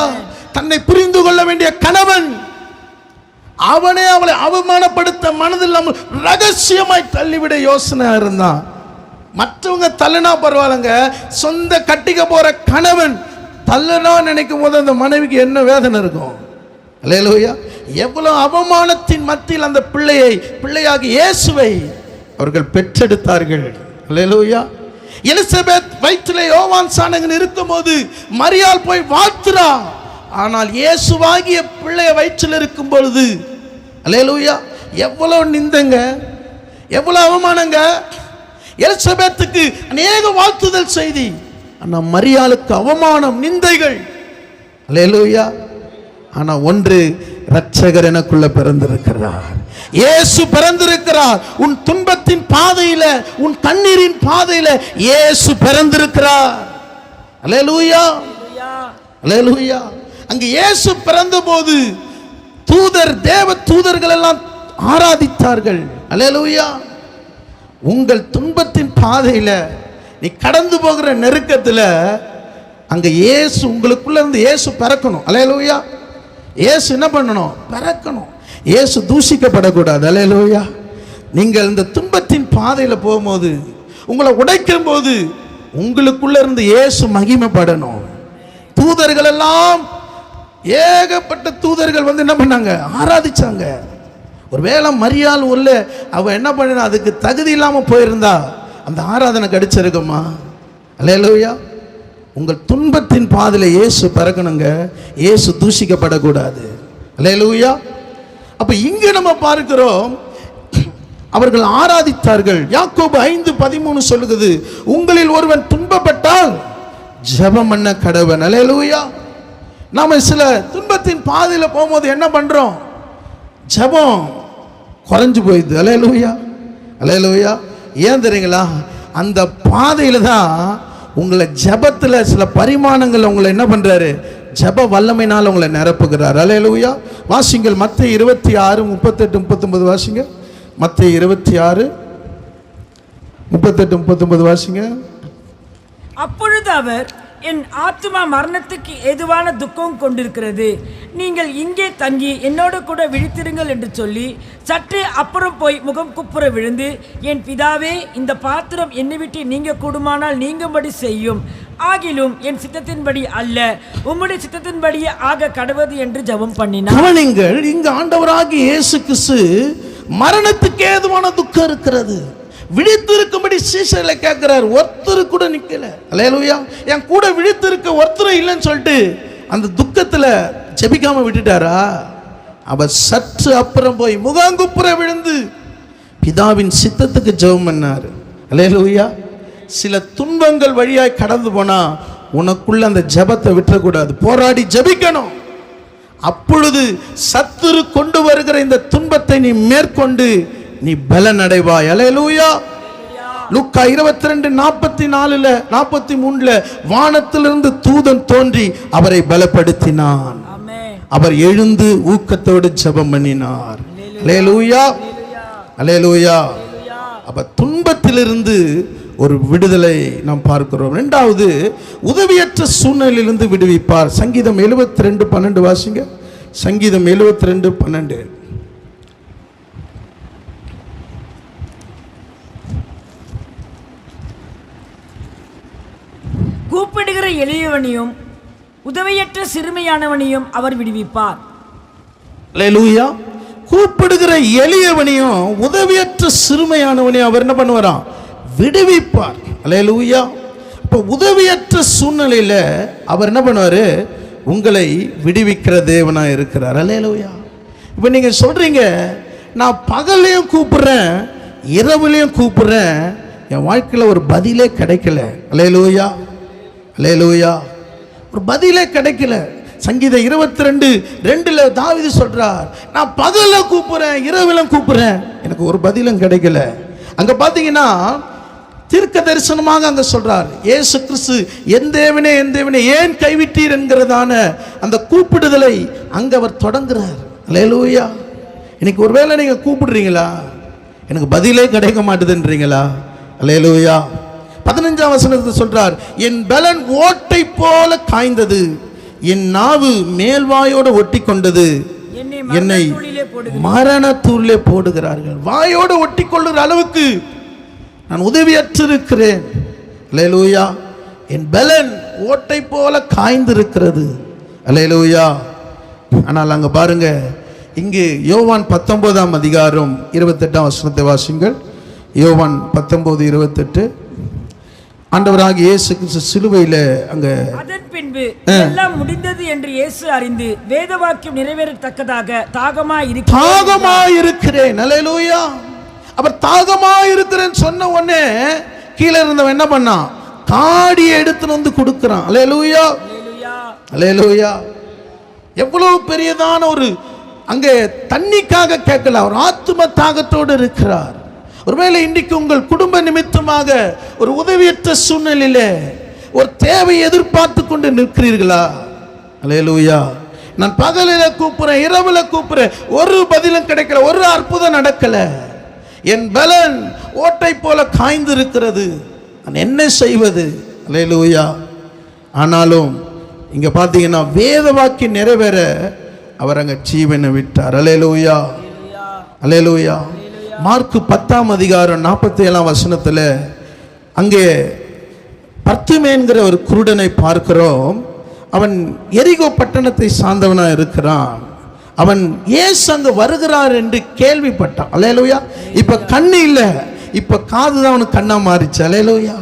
தன்னை புரிந்து கொள்ள வேண்டிய கணவன் அவனை அவளை அவமானப்படுத்த மனதில்லாமல் ரகசியமாய் தள்ளிவிட யோசனையா இருந்தான். மற்றவங்க தள்ளுனா பரவாயில்லைங்க, சொந்த கட்டிக்க போற கணவன் தள்ளுனா நினைக்கும் போது அந்த மனைவிக்கு என்ன வேதனை இருக்கும்? அல்லேலூயா. எவ்வளவு அவமானத்தின் மத்தியில் அந்த பிள்ளையாகி இயேசுவை அவர்கள் பெற்றெடுத்தார்கள். அல்லேலூயா. எலிசபெத் வயிற்றிலே யோவான் சானகன் இருக்கும்போது மரியாள் போய் வாழ்த்துறா. ஆனால் இயேசுவாகிய பிள்ளைய வயிற்றில் இருக்கும் பொழுது அல்லேலூயா எவ்வளவு நிந்தங்க, எவ்வளவு அவமானங்க. எலிசபெத்துக்கு அநேக வாழ்த்துதல் செய்தி, ஆனா மரியாளுக்கு அவமானம், நிந்தைகள். அல்லேலூயா. ஆனா ஒன்று, இரட்சகர் எனக்குள்ள பிறந்திருக்கிறார், இயேசு பிறந்திருக்கிறார். உன் துன்பத்தின் பாதையில, உன் கண்ணீரின் பாதையில இயேசு பிறந்திருக்கிறார். அல்லேலூயா. அல்லேலூயா. அங்கு இயேசு பிறந்த போது தேவ தூதர்கள் எல்லாம் ஆராதித்தார்கள். அல்லேலூயா. உங்கள் துன்பத்தின் பாதையில நீ கடந்து போகிற நெருக்கத்தில் அங்க இயேசு உங்களுக்குள்ள இருந்து இயேசு பிறக்கணும். அல்லேலூயா. இயேசு என்ன பண்ணணும்? பிறக்கணும். இயேசு தூஷிக்கப்படக்கூடாது. அல்லேலூயா. நீங்கள் இந்த துன்பத்தின் பாதையில போகும்போது, உங்களை உடைக்கும் போது உங்களுக்குள்ள இருந்து இயேசு மகிமைப்படணும். தூதர்கள் எல்லாம், ஏகப்பட்ட தூதர்கள் வந்து என்ன பண்ணாங்க? ஆராதிச்சாங்க. ஒருவேளை மரியாள் உள்ள அவ என்ன பண்ண அதுக்கு தகுதி இல்லாம போயிருந்தா அந்த ஆராதனை கிடைச்சிருக்குமா? அல்லேலூயா. உங்கள் துன்பத்தின் பாதையில இயேசு பிறக்கணுங்க, இயேசு தூஷிக்கப்படக்கூடாது. அல்லேலூயா. அப்ப இங்க நம்ம பார்க்கிறோம், அவர்கள் ஆராதித்தார்கள். யாக்கோபு 5:13 சொல்லுகிறது, உங்களில் ஒருவன் துன்பப்பட்டால் ஜெபம் பண்ண கடவன். அல்லேலூயா. நாம சில துன்பத்தின் பாதையில போகும்போது என்ன பண்றோம்? ஜெபம் குறைஞ்சு போயிடுது. அல்லேலூயா. அல்லேலூயா. ஏன் தெரியுங்களா? அந்த பாதையில தான் உங்களை ஜெபத்துல சில பரிமாணங்கள் உங்களை என்ன பண்றாரு? ஜெப வல்லமையினால் உங்களை நிரப்புகிறார். அல்லேலூயா. வாசிங்கள் மத்தேயு 26:38-39 வாசிங்க. மத்தேயு 26:38-39 வாசிங்க. அப்பொழுது அவர், என் ஆத்துமா மரணத்துக்கு ஏதுவான துக்கம் கொண்டிருக்கிறது, நீங்கள் இங்கே தங்கி என்னோடு கூட விழித்திருங்கள் என்று சொல்லி சற்றே அப்புறம் போய் முகம் குப்புற விழுந்து, என் பிதாவே, இந்த பாத்திரம் என்னை விட்டு நீங்க கூடுமானால் நீங்கும்படி செய்யும், ஆகிலும் என் சித்தத்தின்படி அல்ல, உம்முடைய சித்தத்தின்படியே ஆக கடவது என்று ஜெபம் பண்ணினார். நீங்கள் இங்கு ஆண்டவராகிய இயேசு கிறிஸ்து மரணத்துக்கு ஏதுவான துக்கம் இருக்கிறது, விழித்திருக்கும்படி சீஷர்களை கேட்கிறார். ஒருத்தர் கூட நிக்கல. அல்லேலூயா. என் கூட விழித்திருக்க ஒருத்தர் இல்லைன்னு சொல்லிட்டு அந்த துக்கத்துல ஜெபிக்காம விட்டுட்டாரா? அவர் சற்று அப்புறம் போய் முகாங்குப்புற விழுந்து பிதாவின் சித்தத்துக்கு ஜெபம் பண்ணார். அல்லேலூயா. சில துன்பங்கள் வழியாய் கடந்து போனா உனக்குள்ள அந்த ஜெபத்தை விட்டுறக்கூடாது, போராடி ஜெபிக்கணும். அப்பொழுது சத்துரு கொண்டு வருகிற இந்த துன்பத்தை நீ மேற்கொண்டு நீ பலன் அடைவாய். அல்லேலூயா. லூக்கா 22:44-43 வானத்திலிருந்து தூதன் தோன்றி அவரை பலப்படுத்தினான். அவர் எழுந்து ஊக்கத்தோடு ஜெபம் பண்ணினார். அல்லேலூயா. அல்லேலூயா. அப்ப துன்பத்திலிருந்து ஒரு விடுதலை நாம் பார்க்கிறோம். இரண்டாவது, உதவியற்ற சூழ்நிலையிலிருந்து விடுவிப்பார். சங்கீதம் 72:12 வாசிங்க. சங்கீதம் 72:12. கூப்பிடுகிற எளியவனையும் உதவியற்ற சிறுமையானவனையும் அவர் விடுவிப்பார். அல்லேலூயா. கூப்பிடுகிற எளியவனையும் உதவியற்ற சிறுமையானவனையும் அவர் என்ன பண்ணுவாராம்? விடுவிப்பார். அல்லேலூயா. இப்போ உதவியற்ற சூழ்நிலையில அவர் என்ன பண்ணுவாரு? உங்களை விடுவிக்கிற தேவனா இருக்கிறார். அல்லேலூயா. இப்போ நீங்க சொல்றீங்க, நான் பகலையும் கூப்பிடுறேன், இரவுலையும் கூப்பிடுறேன், என் வாழ்க்கையில் ஒரு பதிலே கிடைக்கல. அல்லேலூயா, அல்லேலூயா. ஒரு பதிலே கிடைக்கல. சங்கீதம் 22:2 தாவீது சொல்றார், நான் பகல கூப்பிடுறேன், இரவுல கூப்பிடுறேன், எனக்கு ஒரு பதிலும் கிடைக்கல. அங்க பாத்தீங்கன்னா தீர்க்க தரிசனமாக அங்க சொல்றார், இயேசு கிறிஸ்து என் தேவனே என் தேவனே ஏன் கைவிட்டீர் என்கிறதான அந்த கூப்பிடுதலை அங்க அவர் தொடங்குறார். அல்லேலூயா. இன்னைக்கு ஒருவேளை நீங்க கூப்பிடுறீங்களா, எனக்கு பதிலே கிடைக்க மாட்டுதுன்றீங்களா? அல்லேலூயா. 15ஆம் வசனத்தை சொல்றார், என் பலன் ஓட்டை போல காய்ந்தது, என் நாவு மேல்வாயோடு ஒட்டி கொண்டது, என்னை மரண தூளிலே போடுகிறார்கள். வாயோடு ஒட்டி கொள்ளுகிற அளவுக்கு நான் உதவியற்றிருக்கிறேன். அல்லேலூயா. என் பலன் ஓட்டை போல காய்ந்திருக்கிறது. அல்லேலூயா. ஆனால் அங்க பாருங்க, இங்கு யோவான் 19ஆம் அதிகாரம் 28ஆம் வசனத்தை வாசிங்கள். யோவான் 19:28. ஆண்டவராகிய இயேசு கிறிஸ்து சிலுவையில அங்க அதன் பின்பு எல்லாம் முடிந்தது என்று இயேசு அறிந்து வேத வாக்கியம் நிறைவேறத்தக்கதாக தாகமாயிருக்கிறேன். அல்லேலூயா. அவர் தாகமாயிருக்கிறேன் சொன்ன உடனே கீழே இருந்தவன் என்ன பண்ணான்? காடியை எடுத்துட்டு வந்து கொடுக்கிறான். அல்லேலூயா, அல்லேலூயா. எவ்வளவு பெரியதான ஒரு அங்கே தண்ணிக்காக கேட்கல, அவர் ஆத்தும தாகத்தோடு இருக்கிறார். ஒருவேளை இன்றைக்கு உங்கள் குடும்ப நிமித்தமாக ஒரு உதவியற்ற சூழ்நிலையில ஒரு தேவையை எதிர்பார்த்து கொண்டு நிற்கிறீர்களா? அல்லேலூயா. நான் பகலில கூப்பிடுறேன், இரவுல கூப்பிடுறேன், ஒரு பதிலும் கிடைக்கல, ஒரு அற்புதம் நடக்கல, என் பலன் ஓட்டை போல காய்ந்து இருக்கிறது, நான் என்ன செய்வது? அல்லேலூயா. ஆனாலும் இங்க பாத்தீங்கன்னா வேத வாக்கியம் நிறைவேற அவர் அங்க ஜீவனை விட்டார். அல்லேலூயா, அல்லேலூயா. மார்க்கு 10ஆம் அதிகாரம் 47ஆம் வசனத்துல அங்கே பர்த்திமே என்கிற ஒரு குருடனை பார்க்கிறோம். அவன் எரிகோ பட்டணத்தை சார்ந்தவனா இருக்கிறான். அவன் இயேசு அங்க வருகிறார் என்று கேள்விப்பட்டான். அல்லேலூயா. இப்ப கண்ணு இல்ல, இப்ப காதுதான் அவனுக்கு கண்ணா மாறிச்சு. அல்லேலூயா.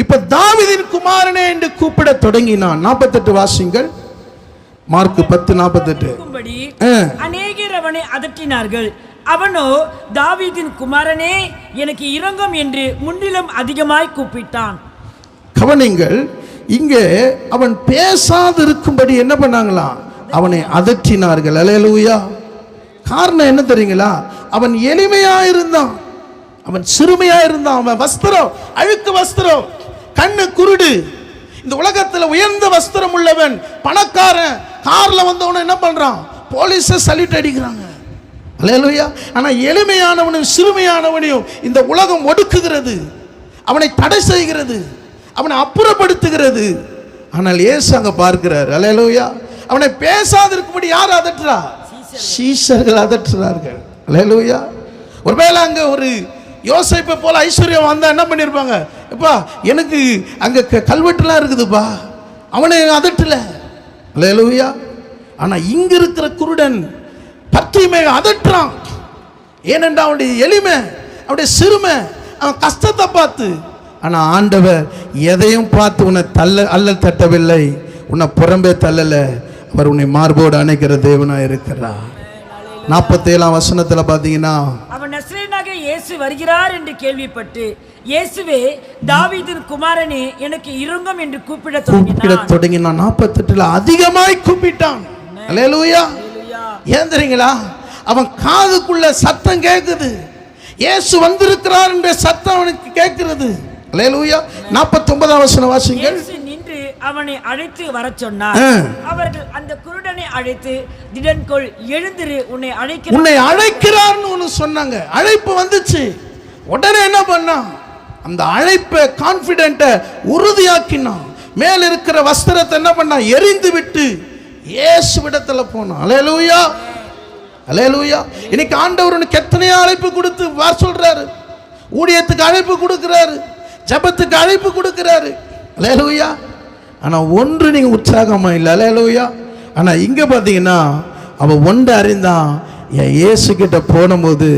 இப்ப தாவீதின் குமாரனே என்று கூப்பிட தொடங்கினான். 48 வாசிங்கள். மார்க்கு 10:48. அநேகர் அவனை அதட்டினார்கள். அவனோ தாவீதின் குமாரனே எனக்கு இரங்கும் என்று முன்னிலும் அதிகமாய் கூப்பிட்டான். கவனிங்கள், இங்கே அவன் பேசாதிருக்கும்படி என்ன பண்ணாங்களாம்? அவனை அதட்டினார்கள். அல்லேலூயா. காரணம் என்ன தெரியுங்களா? அவன் எளிமையா இருந்தான், அவன் சிறுமையா இருந்தான், அவன் வஸ்திரம் அழுக்கு வஸ்திரம், கண்ணு குருடு, இந்த உலகத்தில் உயர்ந்த வஸ்திரம் உள்ளவன், பணக்காரன், கார்ல வந்தவன என்ன பண்றான்? போலீஸ சல்யூட் அடிக்கிறாங்க. அல்லேலூயா. ஆனா எளிமையானவனையும் சிறுமையானவனையும் இந்த உலகம் ஒடுக்குகிறது, அவனை தடை செய்கிறது, அவனை அப்புறப்படுத்துகிறது. ஆனால் இயேசு அங்க பார்க்கிறார். அல்லேலூயா. அவனை பேசாதிருக்கும்படி யார் அதட்டுறா? சீஷர்கள் அதட்டுறார்கள். அல்லேலூயா. ஒருவேளை அங்க ஒரு யோசேப்பை போல ஐஸ்வர்யம் வந்தா என்ன பண்ணிருப்பாங்க? எப்பா எனக்கு அங்க கல்வெட்டுலாம் இருக்குதுப்பா, அவனை அதட்டல. அல்லேலூயா. ஆனா இங்க இருக்கிற குருடன் பர்த்திமே அதட்டுறான். ஏனென்றா அவனுடைய எளிமை, அவனுடைய சிறுமை, அவன் கஷ்டத்தை பார்த்து. ஆனா ஆண்டவர் எதையும் பார்த்து உன்னை அல்லல் தட்டவில்லை, உன்னை புறம்பே தள்ளல. அவர் உன்னை மார்போடு அணைக்கிற தேவனா இருக்கிறார். 47ஆம் வசனத்துல பாத்தீங்கன்னா, அவன் நசரேயனாக இயேசு வருகிறார் என்று கேள்விப்பட்டு இயேசுவே தாவீதின் குமாரனே எனக்கு இரங்கும் என்று கூப்பிட தொடங்கினான். 48ல அதிகமாய் கூப்பிட்டான். அல்லேலூயா. ஏன் தெரியுங்களா? அவன் காதுக்குள்ள சத்தம் கேட்குது, இயேசு வந்திருக்கிறார் என்ற சத்தம் அவனுக்கு கேட்கிறது. அல்லேலூயா. 49ஆம் வசனம் வாசிங்கள். நின்று அவனை அழைத்து வர சொன்னார். அவர்கள் அந்த குருடனை அழைத்து திடன்கொள், எழுந்திரு, உன்னை அழைக்கிறார்னு ஒன்று சொன்னாங்க. அழைப்பு வந்துச்சு. உடனே என்ன பண்ணான்? அந்த அழைப்பை கான்ஃபிடென்ட்டை உறுதியாக்கினான். மேல் இருக்கிற வஸ்திரத்தை என்ன பண்ணான்? எரிந்து விட்டு இயேசுவிடத்துல போனான். அல்லேலூயா, அல்லேலூயா. இன்னைக்கு ஆண்டவர் உனக்கு எத்தனையோ அழைப்பு கொடுத்து வர சொல்றாரு. ஊழியத்துக்கு அழைப்பு கொடுக்கிறாரு, ஜெபத்துக்கு அழைப்பு கொடுக்கிறாரு. அல்லேலூயா. ஆனா ஒன்று நீங்க உற்சாகமா இல்லை. அல்லேலூயா. ஆனா இங்க பாத்தீங்கன்னா அவன் ஒன்று அறிந்தான், என் இயேசு கிட்ட போனபோது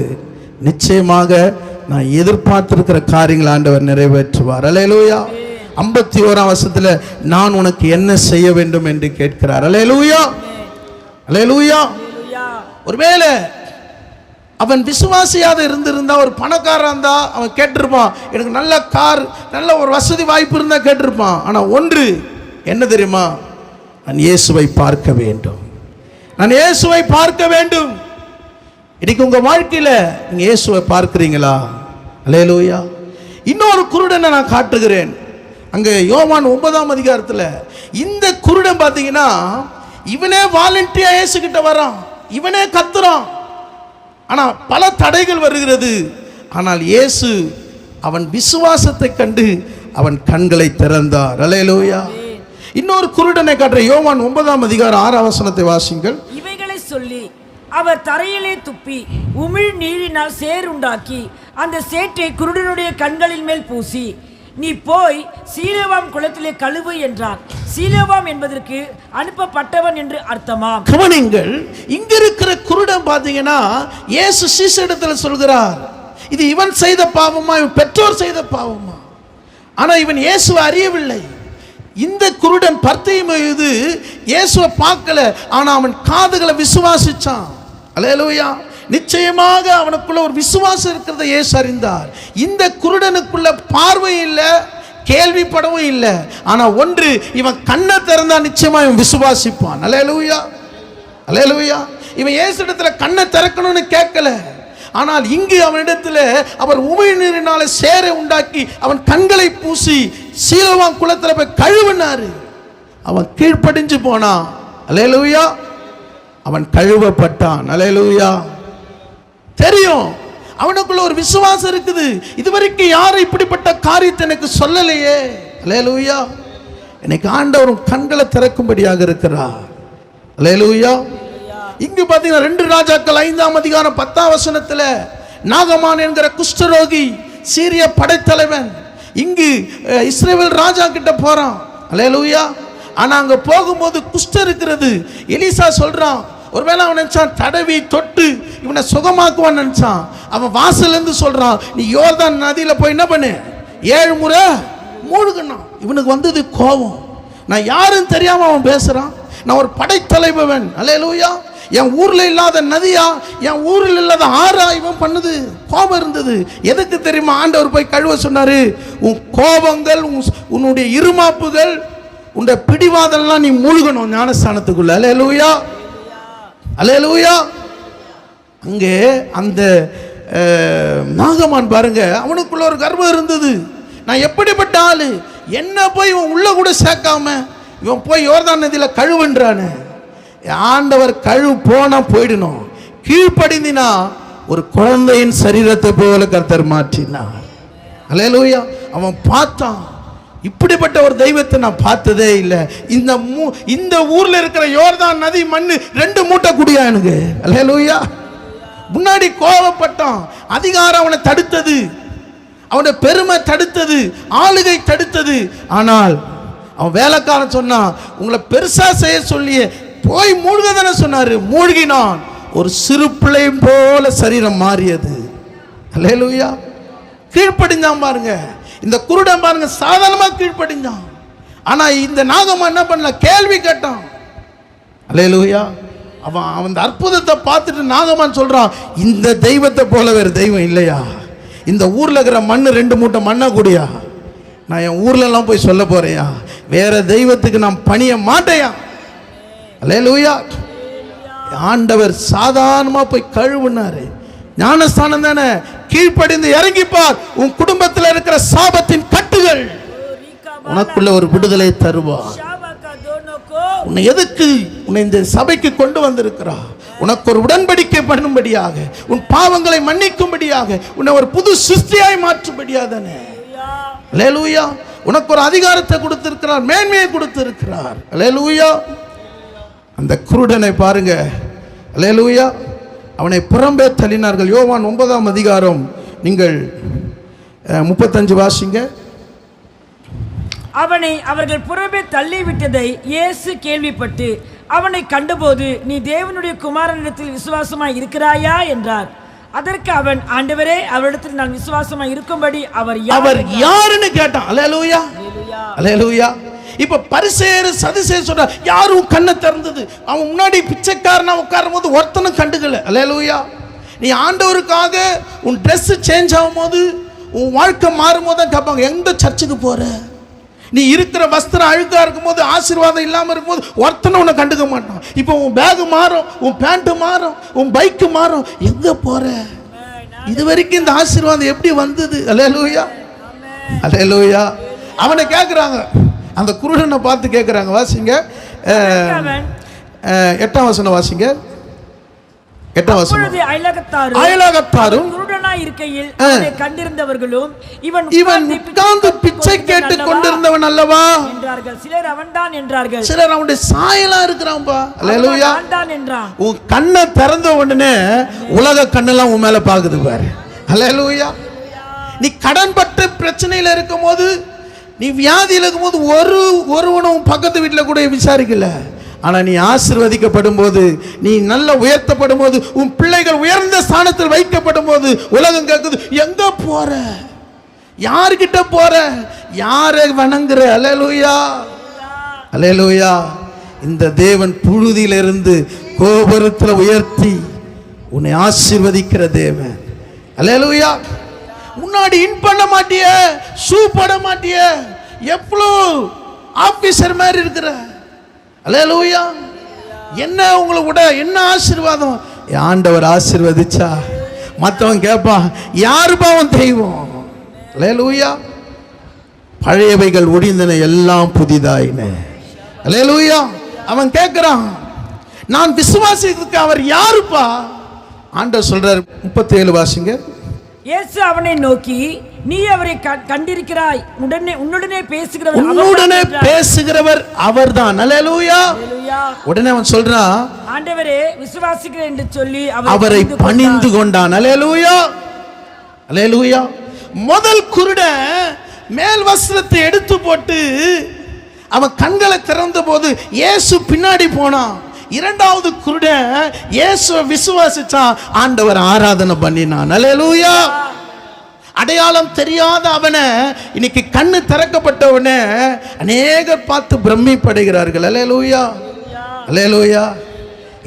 நிச்சயமாக நான் எதிர்பார்த்திருக்கிற காரியங்கள் ஆண்டவர் நிறைவேற்றுவார். அல்லேலூயா. 51ஆம் வசனத்துல நான் உனக்கு என்ன செய்ய வேண்டும் என்று கேட்கிறார். அல்லேலூயா, அல்லேலூயா. ஒருவேளை அவன் விசுவாசியாக இருந்திருந்தா, ஒரு பணக்காரன் இருந்தா அவன் கேட்டிருப்பான், எனக்கு நல்ல கார், நல்ல ஒரு வசதி வாய்ப்பு இருந்தா கேட்டிருப்பான். ஆனா ஒன்று என்ன தெரியுமா? நான் இயேசுவை பார்க்க வேண்டும், நான் இயேசுவை பார்க்க வேண்டும். இன்னைக்கு உங்க வாழ்க்கையில நீங்க இயேசுவை பார்க்கிறீங்களா? அல்லேலூயா. இன்னொரு குருடனை நான் காட்டுகிறேன். அங்க யோவான் 9ஆம் அதிகாரத்துல இந்த குருடன் பார்த்தீங்கன்னா, இவனே வாலண்டியா இயேசு கிட்ட வரான், இவனே கத்துறான். ஆனா பல தடைகள் வருகிறது. ஆனால் இயேசு அவன் விசுவாசத்தை கண்டு அவன் கண்களை திறந்தார். அல்லேலூயா. இன்னொரு குருடனை காட்டுற யோவான் 9ஆம் அதிகாரம் 6ஆம் வசனத்தை வாசிங்கள். இவைகளை சொல்லி அவர் தரையிலே துப்பி உமிழ் நீரினால் சேர் உண்டாக்கி அந்த சேற்றை குருடனுடைய கண்களின் மேல் பூசி, நீ போய் சீலோவாம் குளத்திலே கழுவு என்றார். சீலோவாம் என்பதற்கு அனுப்பப்பட்டவன் என்று அர்த்தமாம். கவனிங்கள், இங்க இருக்கிற குருடன் பாத்தீங்கன்னா இயேசு சீசரிடத்தில் சொல்கிறார், இது இவன் செய்த பாவமா, இவன் பெற்றோர் செய்த பாவமா? ஆனா இவன் இயேசுவை அறியவில்லை. இந்த குருடன் பர்த்திமேயு இயேசுவை பார்க்கல, ஆனா அவன் காதுகளை விசுவாசிச்சான். அல்லேலூயா. நிச்சயமாக அவனுக்குள்ள ஒரு விசுவாசம் இருக்கிறத இயேசு அறிந்தார். இந்த குருடனுக்குள்ள பார்வை இல்லை, கேள்விப்படவும் இல்லை. ஆனா ஒன்று, இவன் கண்ணை திறந்தா நிச்சயமா இவன் விசுவாசிப்பான். அல்லேலூயா, அல்லேலூயா. இவன் இயேசு இடத்துல கண்ணை திறக்கணும்னு கேட்கல. ஆனால் இங்கு அவனிடத்துல அவர் உமிழ் நீரினால சேரை உண்டாக்கி அவன் கண்களை பூசி சீலோவாம் குளத்துல போய் கழுவினாரு. அவன் கீழ்ப்படிஞ்சு போனான். அல்லேலூயா. அவன் கழுவப்பட்டான். அல்லேலூயா. தெரியும், அவனுக்குள்ள ஒரு விசுவாசம் இருக்குது. இதுவரைக்கும் யாரும் இப்படிப்பட்ட காரியத்தை எனக்கு சொல்லலையே. அல்லேலூயா. எனக்கு ஆண்டவரும் கண்களை திறக்கும்படியாக இருக்கிறார். அல்லேலூயா. இங்கு பார்த்தீங்கன்னா 2 ராஜாக்கள் 5ஆம் அதிகாரம் 10ஆம் வசனத்துல நாகமான் என்கிற குஷ்டரோகி சீரிய படைத்தலைவன் இங்கு இஸ்ரவேல் ராஜா கிட்ட போறான். அல்லேலூயா. ஆனா அங்க போகும்போது குஷ்டம் இருக்கிறது. எலிசா சொல்றான், ஒருவேளை அவன் நினைச்சான் தடவி தொட்டு இவனை சுகமாக்குவான்னு நினைச்சான். அவன் வாசல்ல இருந்து சொல்றான், நீ யோர்தான் நதியில போய் என்ன பண்ணு, 7 முறை மூழ்கணும். இவனுக்கு வந்தது கோபம். நான் யாருன்னு தெரியாம அவன் பேசுறான். நான் ஒரு படைத்தலைவன். அல்லேலூயா. என் ஊர்ல இல்லாத நதியா, என் ஊரில் இல்லாத ஆறா இவன் பண்ணுது. கோபம் இருந்தது. எதுக்கு தெரியுமா ஆண்டவர் போய் கழுவ சொன்னாரு? உன் கோபங்கள், உன்னுடைய இருமாப்புகள், உன்னுடைய பிடிவாதெல்லாம் நீ மூழ்கணும் ஞானஸ்தானத்துக்குள்ள. அல்லேலூயா, அல்லேலூயா. அங்கே அந்த நாகமான் பாருங்க, அவனுக்குள்ள ஒரு கர்வம் இருந்தது. நான் எப்படிப்பட்ட ஆளு, என்ன போய் இவன் உள்ள கூட சேர்க்காம இவன் போய் யோர்தான் நதியில கழுவுன்றானே. ஆண்டவர் கழுவு போனா போயிடணும். கீழ்ப்படிந்தினா ஒரு குழந்தையின் சரீரத்தை போல கர்த்தர் மாற்றினார். அல்லேலூயா. அவன் பார்த்தான், இப்படிப்பட்ட ஒரு தெய்வத்தை நான் பார்த்ததே இல்லை. இந்த ஊர்ல இருக்கிற யோர்தான் நதி மண்ணு 2 மூட்டை குடியா எனக்கு. அல்லேலூயா. முன்னாடி கோபப்பட்டான். அதிகாரம் அவனை தடுத்தது, அவனுடைய பெருமை தடுத்தது, ஆளுகை தடுத்தது. ஆனால் அவன் வேலைக்காரன் சொன்னான், உங்களை பெருசா செய்ய சொல்லியே போய் மூழ்க தானே சொன்னாரு. மூழ்கினான். ஒரு சிறு பிள்ளை போல சரீரம் மாறியது. அல்லேலூயா. கீழ்ப்படிஞ்சான் பாருங்க. இந்த குருடன் பாருங்க, சாதாரணமா கீழ்ப்படிஞ்சான். ஆனா இந்த நாகம்மா என்ன பண்ணல, கேள்வி கேட்டான். அல்லேலூயா. அவன் அந்த அற்புதத்தை பார்த்துட்டு நாகமான் சொல்றான், இந்த தெய்வத்தை போல வேற தெய்வம் இல்லையா? இந்த ஊர்ல இருக்கிற மண்ணு 2 மூட்டை மண்ணா கூடியா? நான் என் ஊர்ல எல்லாம் போய் சொல்ல போறேயா? வேற தெய்வத்துக்கு நான் பணிய மாட்டேயா? அல்லேலூயா. ஆண்டவர் சாதாரணமா போய் கழுவுனாரு. ஞானஸ்தானம் தானே. கீழ்ப்படிந்து இறங்கிப்பார், உன் குடும்பத்தில் இருக்கிற சாபத்தின் கட்டுகள் உனக்குள்ள ஒரு விடுதலை தருவார். உன்னை எதுக்கு உன்னை இந்த சபைக்கு கொண்டு வந்திருக்கிறா? உனக்கு ஒரு உடன்படிக்கை பண்ணும்படியாக, உன் பாவங்களை மன்னிக்கும்படியாக, உன்னை ஒரு புது சிருஷ்டியாய் மாற்றும்படியாக தானே. அல்லேலூயா. உனக்கு ஒரு அதிகாரத்தை கொடுத்திருக்கிறார், மேன்மையை கொடுத்திருக்கிறார். அல்லேலூயா. அந்த குருடனை பாருங்க. அல்லேலூயா. அவனை புறம்பே தள்ளினார்கள். யோவான் 9ஆம் அதிகாரம் நீங்கள் 35 வாசிங்க. அவனை அவர்கள் புறம்பே தள்ளிவிட்டதை இயேசு கேள்விப்பட்டு அவனை கண்டபோது, நீ தேவனுடைய குமாரனிடத்தில் விசுவாசமாய் இருக்கிறாயா என்றார். அதற்கு அவன், ஆண்டவரே, அவரிடத்தில் நான் விசுவாசமாய் இருக்கும்படி அவர் யாருன்னு கேட்டான். அல்லேலூயா, அல்லேலூயா. இப்ப பரிசேயர் சதுசேயர் சொல்ற, யாரும் கண்ணை திறந்தது. அவன் முன்னாடி பிச்சைக்காரனா உட்காரும் போது ஒருத்தனும் கண்டுக்கல. அல்லேலூயா. நீ ஆண்டவருக்காக உன் ட்ரெஸ் சேஞ்ச் ஆகும் போது, உன் வாழ்க்கை மாறும் போது தான் கேட்பாங்க, எந்த சர்ச்சுக்கு போற? நீ இருக்கிற வஸ்திரம் அழுக்கா இருக்கும் போது, ஆசீர்வாதம் இல்லாமல் இருக்கும்போது ஒருத்தனை உன்னை கண்டுக்க மாட்டான். இப்போ உன் பேகு மாறும், உன் பேண்ட் மாறும், உன் பைக்கு மாறும், எங்க போற? இது வரைக்கும் இந்த ஆசீர்வாதம் எப்படி வந்தது? அல்லேலூயா, அல்லேலூயா. அவனை கேட்குறாங்க, அந்த குருடனை பார்த்து கேட்குறாங்க. வாசிங்க 8ஆம் வசனம் வாசிங்க. 8ஆம் வசனம். அயலகத்தாரும் குருடனாய் இருக்கையில் அவனை கண்டிருந்தவர்களும், இவன் உட்கார்ந்து பிச்சை கேட்டு கொண்டிருந்தவன் அல்லவா என்றார்கள். சிலர் அவன்தான் என்றார்கள். சிலர் அவனுடைய சாயலா இருக்கிறான்பா. அல்லேலூயா. அவன்தான் என்றான். உன் கண்ணை திறந்த உடனே உலக கண்ணெல்லாம் உன் மேல பாக்குது பாரு. அல்லேலூயா. நீ கடன்பட்ட பிரச்சனையில இருக்கும் போது, நீ வியாதியில் இருக்கும் போது ஒருவனும் பக்கத்து வீட்டில் கூட விசாரிக்கல. ஆனால் நீ ஆசீர்வதிக்கப்படும் போது, நீ நல்ல உயர்த்தப்படும் போது, உன் பிள்ளைகள் உயர்ந்த ஸ்தானத்தில் வைக்கப்படும் போது உலகம் கேட்குது, எங்க போற? யார்கிட்ட போற? யாரை வணங்குற? அல்லேலூயா, அல்லேலூயா. இந்த தேவன் புழுதியிலிருந்து கோபுரத்தில் உயர்த்தி உன்னை ஆசீர்வதிக்கிற தேவன். அல்லேலூயா. முன்னாடி இன் பண்ண மாட்டிய, ஷூ போட மாட்டிய, எவ்வளோ ஆபீசர் மாதிரி இருக்கிற. அல்லேலூயா. என்ன உங்களை விட என்ன ஆசீர்வாதம்? ஆண்டவர் ஆசீர்வதிச்சா மற்றவன் கேட்பான், யாருப்பா அவன் தெய்வம்? அல்லேலூயா. பழையவைகள் ஒழிந்தன, எல்லாம் புதிதாயின. அல்லேலூயா. அவன் கேட்கிறான், நான் விசுவாசிக்கிறதுக்கு அவர் யாருப்பா? ஆண்டவர் சொல்றார். 37 வாசிங்க. இயேசு அவனை நோக்கி, நீ அவரை கண்டிருக்கிறாய், உன்னுடனே பேசுகிறவர் அவர்தான். அல்லேலூயா. உடனே அவன் சொல்றான், ஆண்டவரே, விசுவாசிக்கிறேன் என்று சொல்லி அவரை பணிந்து கொண்டான். அல்லேலூயா, அல்லேலூயா. முதல் குருடன் மேல் வஸ்திரத்தை எடுத்து போட்டு அவன் கண்களை திறந்த போது இயேசு பின்னாடி போனான். இரண்டாவது குருடன் இயேசுவை விசுவாசிச்சான், ஆண்டவர் ஆராதனை பண்ணினான். அல்லேலூயா. அடையாளம் தெரியாத அவனை இன்னைக்கு கண்ணு திறக்கப்பட்டவனே அநேகர் பார்த்து பிரமிப்படைகிறார்கள். அல்லேலூயா, அல்லேலூயா.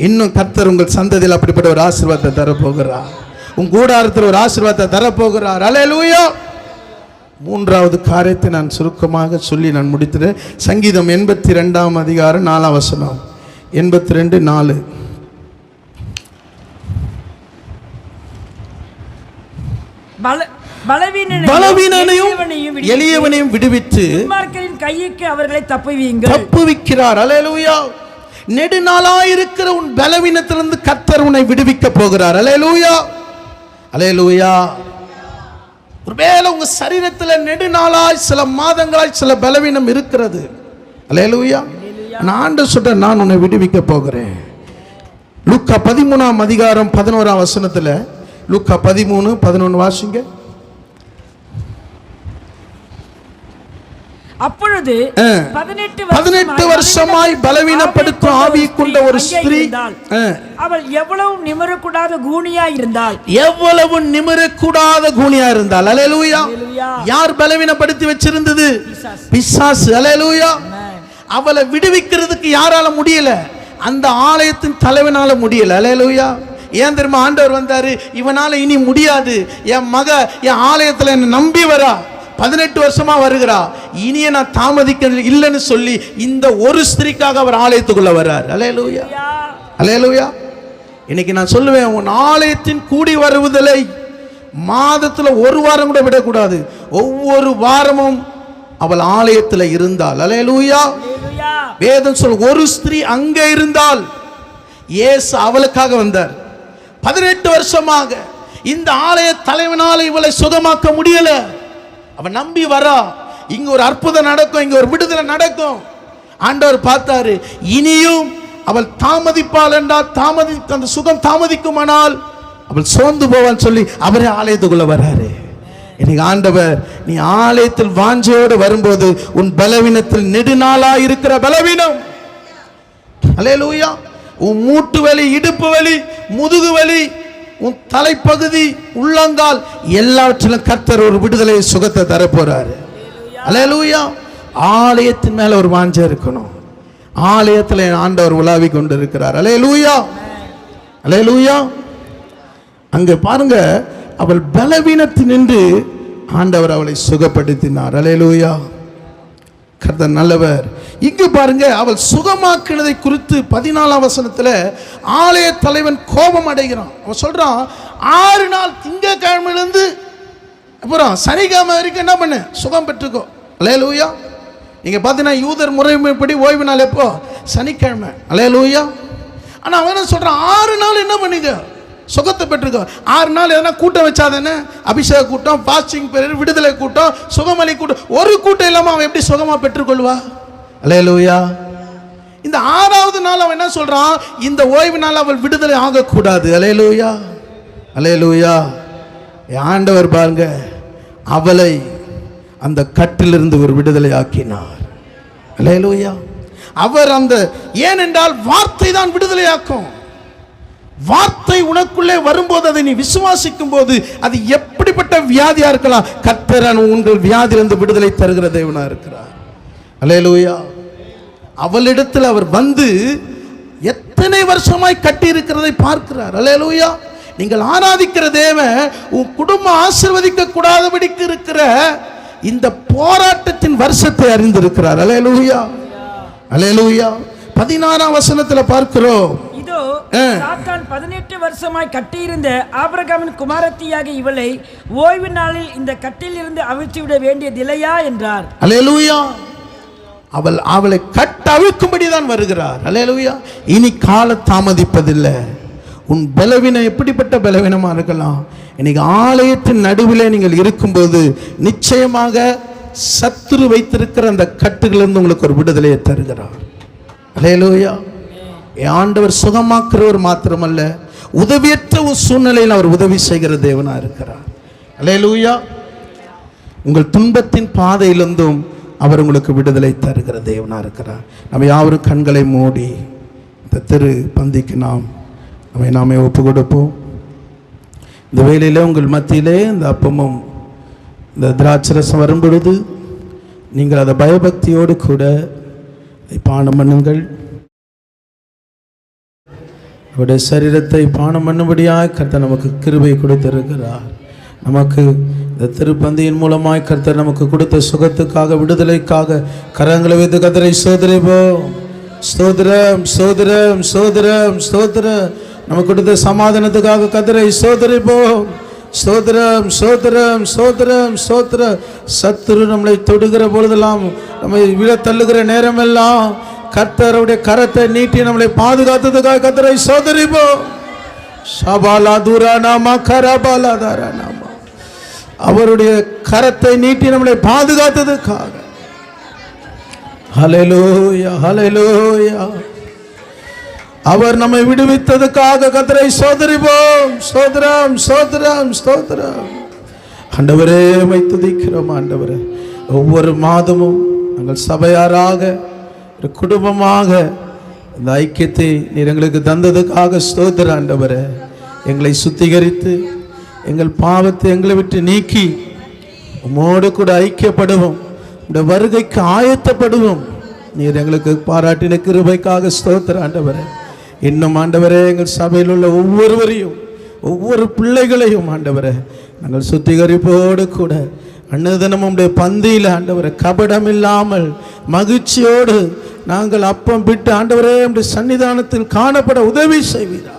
இன்னும் கர்த்தர் உங்கள் சந்ததியில் அப்படிப்பட்ட ஒரு ஆசீர்வாதத்தை தரப்போகிறார். உன் கூடாரத்தில் ஒரு ஆசீர்வாதத்தை தரப்போகிறார். அல்லேலூயா. மூன்றாவது காரியத்தை நான் சுருக்கமாக சொல்லி நான் முடித்துறேன். சங்கீதம் 82ஆம் அதிகாரம் 4ஆம் வசனம். 82:4. பலவீனனையும் எளியவனையும் விடுவித்து கைக்கு அவர்களை தப்புவிக்கிறார். அல்லேலூயா. நெடுநாளாயிருக்கிற உன் பலவீனத்திலிருந்து கர்த்தர் உன்னை விடுவிக்க போகிறார். அல்லேலூயா, அல்லேலூயா. ஒருவேளை உங்க சரீரத்தில் நெடுநாளாய், சில மாதங்களாய் சில பலவீனம் இருக்கிறது. அல்லேலூயா. நான் ஆண்டவர் சொல்ற, நான் உன்னை விடுவிக்க போகிறேன். லூக்கா 13ஆம் அதிகாரம் 11ஆம் வசனத்தில், லூக்கா 13:11 வாசிங்க. அப்பொழுது 18 வருஷமாய் பலவீனப்படுத்தும் ஆவி கொண்ட ஒரு ஸ்திரீ, அவள் எவ்வளவு நிமிரக்கூடாத கூனியாய் இருந்தாள். எவ்வளவு நிமிரக்கூடாத கூனியா இருந்தாள். அல்லேலூயா. யார் பலவீனப்படுத்தி வச்சிருந்தது? பிசாசு. அல்லேலூயா. அவளை விடுவிக்கிறதுக்கு யாரால முடியல? அந்த ஆலயத்தின் தலைவனால முடியல. அல்லேலூயா. ஏன் தெரியுமா? ஆண்டவர் வந்தாரு, இவனால இனி முடியாது, என் மக என் ஆலயத்தில் என்ன நம்பி வரா, 18 வருஷமா வருகிறா, இனிய நான் தாமதிக்க இல்லைன்னு சொல்லி இந்த ஒரு ஸ்திரீக்காக அவர் ஆலயத்துக்குள்ள வர்றார். அல்லேலூயா, அல்லேலூயா. இன்னைக்கு நான் சொல்லுவேன், உன் ஆலயத்தின் கூடி வருவதில்லை மாதத்துல ஒரு வாரம் கூட விடக்கூடாது. ஒவ்வொரு வாரமும் அவள் ஆலயத்தில் இருந்தாள். அல்லேலூயா. வேதம் சொல், ஒரு ஸ்திரீ அங்கே இருந்தால் இயேசு அவளுக்காக வந்தார். 18 வருஷமாக இந்த ஆலய தலைவனால் இவளை சுகமாக்க முடியல. அவன் நம்பி வரா, இங்க ஒரு அற்புதம் நடக்கும், இங்க ஒரு விடுதலை நடக்கும். ஆண்டவர் பார்த்தாரு, இனியும் அவள் தாமதிப்பாள் என்றால் அந்த சுகம் தாமதிக்குமானால் அவள் சோர்ந்து போவான்னு சொல்லி அவரே ஆலயத்துக்குள்ள வர்றாரு. இன்னைக்கு ஆண்டவர், நீ ஆலயத்தில் வாஞ்சையோடு வரும்போது உன் பலவீனத்தில் நெடுநாளா இருக்கிற பலவீனம், அல்லேலூயா. உன் மூட்டு வலி, இடுப்பு வலி, முதுகு வலி, உன் தலைப்பகுதி, உள்ளங்கால் எல்லாவற்றிலும் கர்த்தர் ஒரு விடுதலை சுகத்தை தர போறாரு. அல்லேலூயா. ஆலயத்தின் மேல ஒரு வாஞ்சை இருக்கணும். ஆலயத்தில் ஆண்டவர் உலாவி கொண்டு இருக்கிறார். அல்லேலூயா, அல்லேலூயா. அங்க பாருங்க, அவள் பலவீனத்தினின்று ஆண்டவர் அவளை சுகப்படுத்தினார். அல்லேலூயா. கர்த்தர் நல்லவர். இங்கு பாருங்க, அவள் சுகமாக்கினதை குறித்து 14ஆம் வசனத்தில் ஆலய தலைவன் கோபம் அடைகிறான். அவன் சொல்றான், 6 நாள் திங்கக்கிழமையிலிருந்து அப்புறம் சனிக்கிழமை வரைக்கும் என்ன பண்ணு, சுகம் பெற்றுக்கோ. அல்லேலூயா. நீங்க பார்த்தீங்கன்னா யூதர் முறைப்படி ஓய்வு நாள் எப்போ? சனிக்கிழமை. அல்லேலூயா. ஆனா அவன் என்ன சொல்றான், 6 நாள் என்ன பண்ணிக்க, சுகத்தை பெற்றுக்கோ. 6 நாள் எதனா கூட்டம் வச்சாதானே, அபிஷேக கூட்டம், பாஸ்டிங் பீரியட், விடுதலை கூட்டம், சுகமளி கூட்டம், ஒரு கூட்டம் இல்லாமல் அவன் எப்படி சுகமா பெற்றுக்கொள்வா? அல்லேலூயா. இந்த 6வது நாள் அவன் என்ன சொல்றான், இந்த ஓய்வு நாள் அவள் விடுதலை ஆகக்கூடாது. அல்லேலூயா, அல்லேலூயா. ஆண்டவர் பாருங்க, அவளை அந்த கட்டிலிருந்து ஒரு விடுதலை ஆக்கினார். அல்லேலூயா. அவர் அந்த, ஏனென்றால் வார்த்தை தான் விடுதலையாக்கும். வார்த்தை உனக்குள்ளே வரும்போது, அதை நீ விசுவாசிக்கும் போது, அது எப்படிப்பட்ட வியாதியா இருக்கலாம், கர்த்தர் உங்கள் வியாதியிலிருந்து விடுதலை தருகிற தேவனா இருக்கிறார். அல்லேலூயா. அவளிடத்தில் அவர் வந்து எத்தனை வருஷமாய் கட்டி இருக்கிறதை பார்க்கிறார். அல்லேலூயா. நீங்கள் ஆராதிக்கிற தேவன் உன் குடும்பம் ஆசீர்வதிக்க கூடாதபடிக்கு இருக்கிற இந்த போராட்டத்தின் வருஷத்தை அறிந்திருக்கிறார். அல்லேலூயா, அல்லேலூயா. 16ஆம் வசனத்தில் பார்க்கிறோம், இதோ சாத்தான் 18 வருஷமாய் கட்டியிருந்த ஆபிரகாமின் குமாரத்தியாக இவளை ஓய்வு நாளில் இந்த கட்டில் இருந்து அவிழ்த்து விட வேண்டியதில்லையா என்றார். அல்லேலூயா. அவளை கட்ட அவிழ்க்கும்படிதான் வருகிறார். அல்லேலூயா. இனி கால தாமதிப்பதில்லை. உன் பலவீனம் எப்படிப்பட்ட பலவீனமா இருக்கலாம், இன்னைக்கு ஆலயத்தின் நடுவிலே நீங்கள் இருக்கும்போது நிச்சயமாக சத்துரு வைத்திருக்கிற அந்த கட்டுகளிலிருந்து உங்களுக்கு ஒரு விடுதலையை தருகிறார். அல்லேலூயா. ஆண்டவர் சுகமாக்குறவர் மாத்திரமல்ல, உதவியற்ற ஒரு சூழ்நிலையில் அவர் உதவி செய்கிற தேவனா இருக்கிறார். அல்லேலூயா. உங்கள் துன்பத்தின் பாதையிலிருந்தும் அவர் உங்களுக்கு விடுதலை தருகிற தேவனா இருக்கிறார். நம்ம யாவரும் கண்களை மூடி இந்த திரு பந்திக்கு நாமே ஒப்பு கொடுப்போம். இந்த வேளையில் உங்கள் மத்தியிலே இந்த அப்பமும் இந்த திராட்சரசம் வரும் பொழுது நீங்கள் அதை பயபக்தியோடு கூட பானம் பண்ணுங்கள். அவருடைய சரீரத்தை பானம் பண்ணும்படியாக கர்த்தர் நமக்கு கிருபை கொடுத்திருக்கிறார். நமக்கு இந்த திருப்பந்தியின் மூலமாய் கர்த்தர் நமக்கு கொடுத்த சுகத்துக்காக, விடுதலைக்காக கரங்களை வைத்து கர்த்தரை ஸ்தோத்திரிப்போம். ஸ்தோத்திரம், ஸ்தோத்திரம், ஸ்தோத்திரம், ஸ்தோத்திரம். நமக்கு கொடுத்த சமாதானத்துக்காக கர்த்தரை ஸ்தோத்திரிப்போம். ஸ்தோத்திரம், ஸ்தோத்திரம், ஸ்தோத்திரம், ஸ்தோத்திரம். சத்துரு நம்மளை தொடுகிற பொழுதெல்லாம், நம்மை விழ தள்ளுகிற நேரமெல்லாம் கர்த்தருடைய கரத்தை நீட்டி நம்மளை பாதுகாத்ததுக்காக கர்த்தரை ஸ்தோத்திரிப்போம். ஷபாலா துரானாமா கரபாலா தாரானாமா. அவருடைய கரத்தை நீட்டி நம்மளை பாதுகாத்ததுக்காக. ஹல்லேலூயா, ஹல்லேலூயா. அவர் நம்மை விடுவித்ததுக்காக கர்த்தரை ஸ்தோத்திரிப்போம். ஸ்தோத்திரம், ஸ்தோத்திரம், ஸ்தோத்திரம். ஆண்டவரே உம்மை துதிக்கிறோம். ஆண்டவரே, ஒவ்வொரு மாதமும் நாங்கள் சபையாராக, ஒரு குடும்பமாக இந்த ஐக்கியத்தை நீர் எங்களுக்கு தந்ததுக்காக ஸ்தோத்திரம். ஆண்டவரே, எங்களை சுத்திகரித்து எங்கள் பாவத்தை எங்களை விட்டு நீக்கி உம்மோடு கூட ஐக்கியப்படுவோம், இந்த வருகைக்கு ஆயத்தப்படுவோம். நீர் எங்களுக்கு பாராட்டின கிருபைக்காக ஸ்தோத்திரம். ஆண்டவரே, இன்னும் ஆண்டவரே, எங்கள் சபையில் உள்ள ஒவ்வொருவரையும், ஒவ்வொரு பிள்ளைகளையும் ஆண்டவரே, நாங்கள் சுத்திகரிப்போடு கூட அன்னதினம் உடைய பந்தியில் ஆண்டவரே கபடம் இல்லாமல் மகிழ்ச்சியோடு நாங்கள் அப்பம் விட்டு ஆண்டவரே உடைய சன்னிதானத்தில் காணப்பட உதவி செய்வீராக.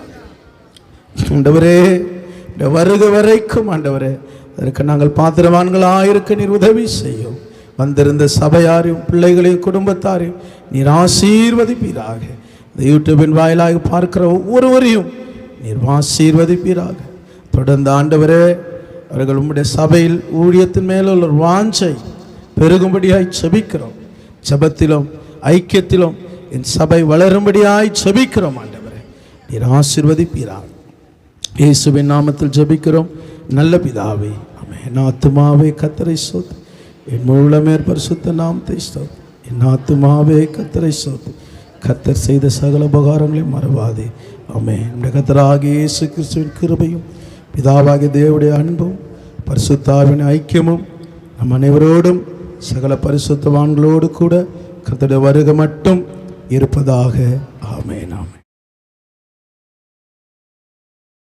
ஆண்டவரே, இந்த வருகை வரைக்கும் ஆண்டவரே அதற்கு நாங்கள் பாத்திரவான்களாக இருக்க நீர் உதவி செய்யும். வந்திருந்த சபையாரையும் பிள்ளைகளையும் குடும்பத்தாரையும் நீர் ஆசீர்வதிப்பீராக. இந்த யூடியூபின் வாயிலாக பார்க்கிற ஒவ்வொருவரையும் நீர் ஆசீர்வதிப்பீராக. தொடர்ந்து ஆண்டவரே, அவர்கள் உம்முடைய சபையில் ஊழியத்தின் மேல உள்ள ஒரு வாஞ்சை பெருகும்படியாய் செபிக்கிறோம். ஜெபத்திலும் ஐக்கியத்திலும் என் சபை வளரும்படியாய் செபிக்கிறோம். ஆண்டவரே, நீர் ஆசீர்வதிப்பீராக. இயேசுவின் நாமத்தில் ஜெபிக்கிறோம் நல்ல பிதாவே, ஆமென். என் ஆத்துமாவே கர்த்தரை ஸ்தோத்திரி, என் முழுமே பரிசுத்த நாமத்தை ஸ்தோத்திரி. என் ஆத்துமாவே கர்த்தரை ஸ்தோத்திரி, கர்த்தர் செய்த சகல உபகாரங்களையும் மறவாதே. ஆமென். நம்முடைய கர்த்தராகிய இயேசு கிறிஸ்துவின் கிருபையும் பிதாவாகிய தேவனுடைய அன்பும் பரிசுத்தாவின் ஐக்கியமும் நம் அனைவரோடும் சகல பரிசுத்தவான்களோடு கூட கர்த்தருடைய வருகை மட்டும் இருப்பதாக. ஆமென். ஆமென்.